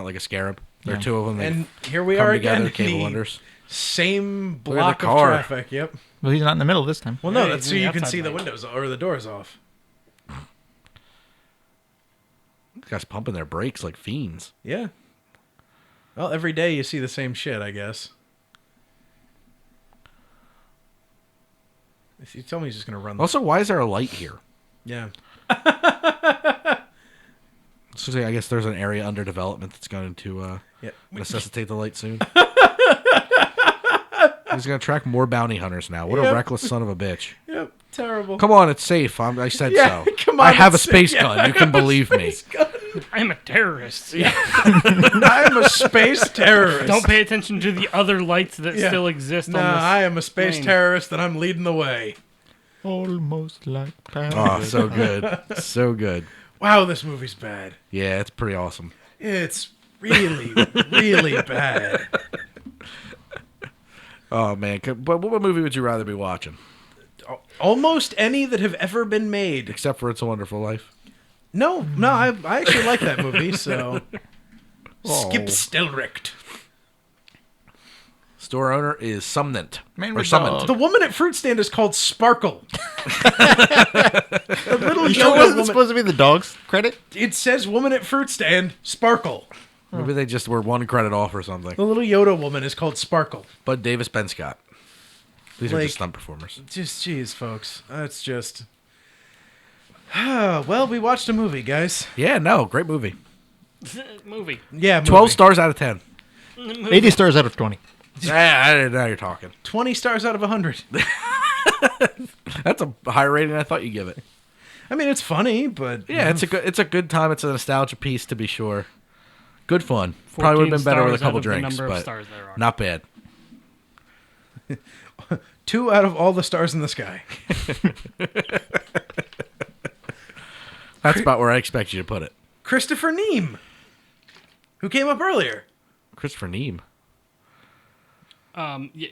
like a scarab. There are Yeah. two of them. They And here we come are together, again in cable the unders. same Look at block the of car. traffic. Yep. Well, he's not in the middle this time. Well, no, Yeah, that's he's so in the you can outside see the lane. windows or the doors off. These guys pumping their brakes like fiends. Yeah. Well, every day you see the same shit, I guess. If you tell me he's just going to run the... Also, why is there a light here? Yeah. So I guess there's an area under development that's going to Yeah. necessitate the light soon. He's going to attract more bounty hunters now. What Yep. a reckless son of a bitch. Yep. Terrible. Come on, it's safe. I said Yeah, so. come on, I have a it's safe. space Yeah, gun. I You can have a believe me. space gun. I'm a terrorist. I'm a space terrorist. Don't pay attention to the other lights that Yeah. still exist No, on this. I am a space lane. terrorist, and I'm leading the way. Almost like Oh, so good. So good. Wow, this movie's bad. Yeah, it's pretty awesome. It's really, really bad. Oh, man. But what movie would you rather be watching? Almost any that have ever been made. Except for It's a Wonderful Life. No, I actually like that movie, so... Oh. Skip Stelricht. Store owner is Sumnant. Man Or with Summoned. dog. The woman at Fruit Stand is called Sparkle. The little You sure Yoda wasn't woman... supposed to be the dog's credit? It says woman at Fruit Stand, Sparkle. Maybe they just were one credit off or something. The little Yoda woman is called Sparkle. Bud Davis, Ben Scott. These are Like- just stunt performers. Just, jeez, folks. That's just... Well, we watched a movie, guys. Yeah, no, great movie. Movie. Yeah, movie. 12 stars out of 10. 80 stars out of 20. Now you're talking. 20 stars out of 100. That's a higher rating than I thought you'd give it. I mean, it's funny, but... Yeah, it's a good time. It's a nostalgia piece to be sure. Good fun. Probably would have been better with a couple drinks, number of but stars there are. not bad. 2 out of all the stars in the sky. That's about where I expect you to put it. Christopher Neame, who came up earlier. Christopher Neame. Yeah,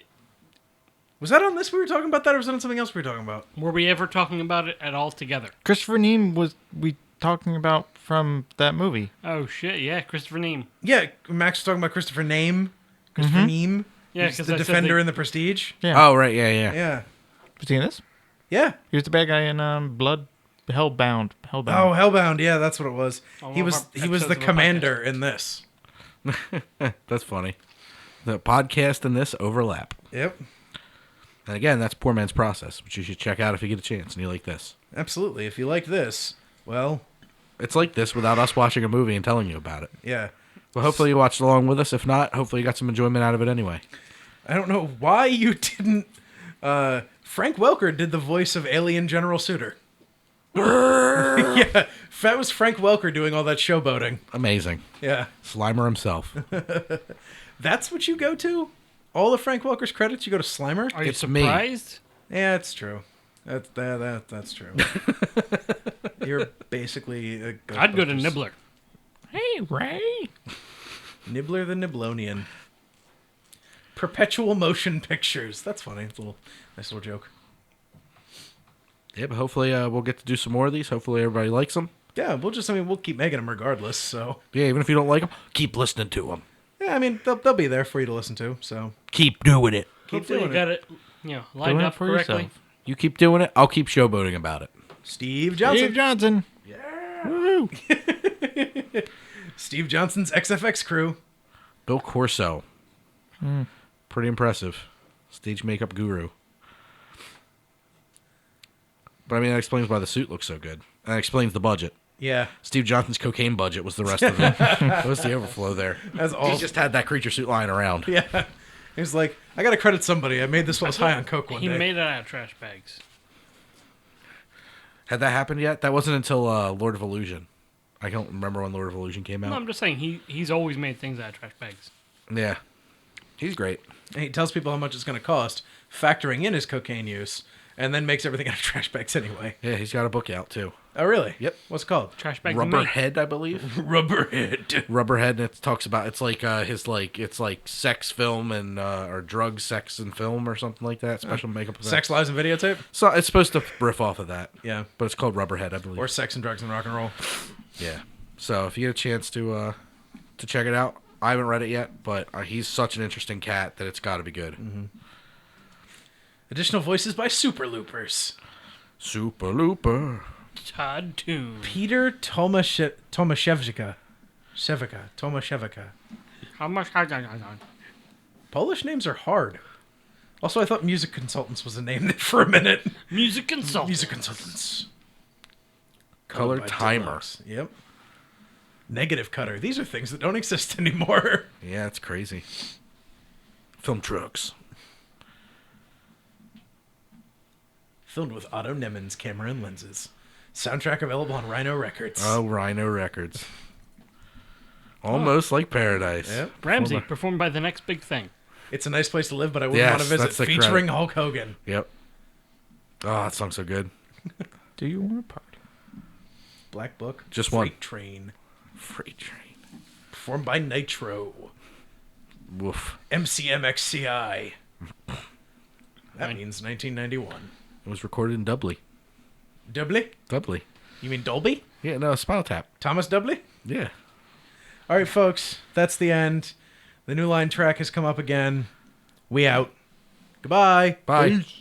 Was that on this we were talking about that, or was that on something else we were talking about? were we ever talking about it at all together? Christopher Neame was we talking about from that movie. Oh shit! Yeah, Christopher Neame. Yeah, Max was talking about Christopher Neame. Christopher Neame. Yeah, He's 'cause the I said defender they- in The Prestige. Yeah. Oh, right. Yeah. Yeah. Have you seen this? Yeah. He was the bad guy in Blood Hellbound. Oh, Hellbound. Yeah, that's what it was. On He one of was our he was the episodes of the commander in this. That's funny. The podcast and this overlap. Yep. And again, that's Poor Man's Process, which you should check out if you get a chance and you like this. Absolutely. If you like this, well, It's like this without us watching a movie and telling you about it. yeah. Well, hopefully you watched along with us. If not, hopefully you got some enjoyment out of it anyway. I don't know why you didn't. Frank Welker did the voice of Alien General Suitor. Yeah, that was Frank Welker doing all that showboating. Amazing. Yeah, Slimer himself. that's what you go to. All of Frank Welker's credits, you go to Slimer. Are you It's me. surprised? Yeah, it's true. That's true. You're basically a I'd go to Ghostbusters. Nibbler. Hey, Ray. Nibbler the Nibblonian. Perpetual Motion Pictures. That's funny. It's a nice little joke. Yeah, but hopefully we'll get to do some more of these. Hopefully everybody likes them. Yeah, we'll keep making them regardless. So Yeah, even if you don't like them, keep listening to them. yeah, I mean they'll be there for you to listen to. So Keep doing it. keep Hopefully doing you got it. it, lined Doing it up for correctly. yourself. You keep doing it, I'll keep showboating about it. Steve Johnson. Dave Johnson. Woo. Steve Johnson's XFX crew. Bill Corso. Pretty impressive. Stage makeup guru. But I mean, that explains why the suit looks so good. And that explains the budget. Yeah. Steve Johnson's cocaine budget was the rest of it. That was the overflow there. That's He awesome. just had that creature suit lying around. Yeah. He was like, I got to credit somebody. I made this while I was high on coke one He day. made it out of trash bags. Had that happened yet? That wasn't until Lord of Illusion. I don't remember when Lord of Illusion came No, out. I'm just saying he's always made things out of trash bags. Yeah. He's great. And he tells people how much it's going to cost, factoring in his cocaine use, and then makes everything out of trash bags anyway. Yeah, he's got a book out too. Oh, really? Yep. What's it called? Trash bags. and me. Rubberhead, I believe. Rubberhead. Rubberhead, and it talks about it's like it's like sex film and or drug, sex, and film or something like that. Special makeup. Effects. Sex, Lies, and Videotape? So it's supposed to riff off of that. Yeah. But it's called Rubberhead, I believe. Or Sex and Drugs and Rock and Roll. Yeah. So if you get a chance to check it out, I haven't read it yet, but he's such an interesting cat that it's got to be good. Mm-hmm. Additional voices by Super Loopers. Super Looper. Todd Toon. Peter Tomaszewska. How much? Polish names are hard. Also, I thought Music Consultants was a name for a minute. Music consultant. Music Consultants. Color Colored by Timer. Deluxe. Yep. Negative Cutter. These are things that don't exist anymore. Yeah, it's crazy. Film Trucks. Filmed with Otto Nemen's camera and lenses. Soundtrack available on Rhino Records. Oh, Rhino Records. Almost like Paradise. Yep. Ramsey, performed by the next big thing. It's a nice place to live, but I wouldn't Yes, want to visit. that's the Featuring credit. Hulk Hogan. Yep. Oh, that song's so good. Do you want to party? Black Book. Just Freight one. Train. Freight Train. Performed by Nitro. Woof. MCMXCI. That Right. means 1991. It was recorded in Dubley. Dubley? Dubley. You mean Dolby? Yeah, no, Spinal Tap. Thomas Dubley? Yeah. All right, folks. That's the end. The New Line track has come up again. We out. Goodbye. Bye. Peace.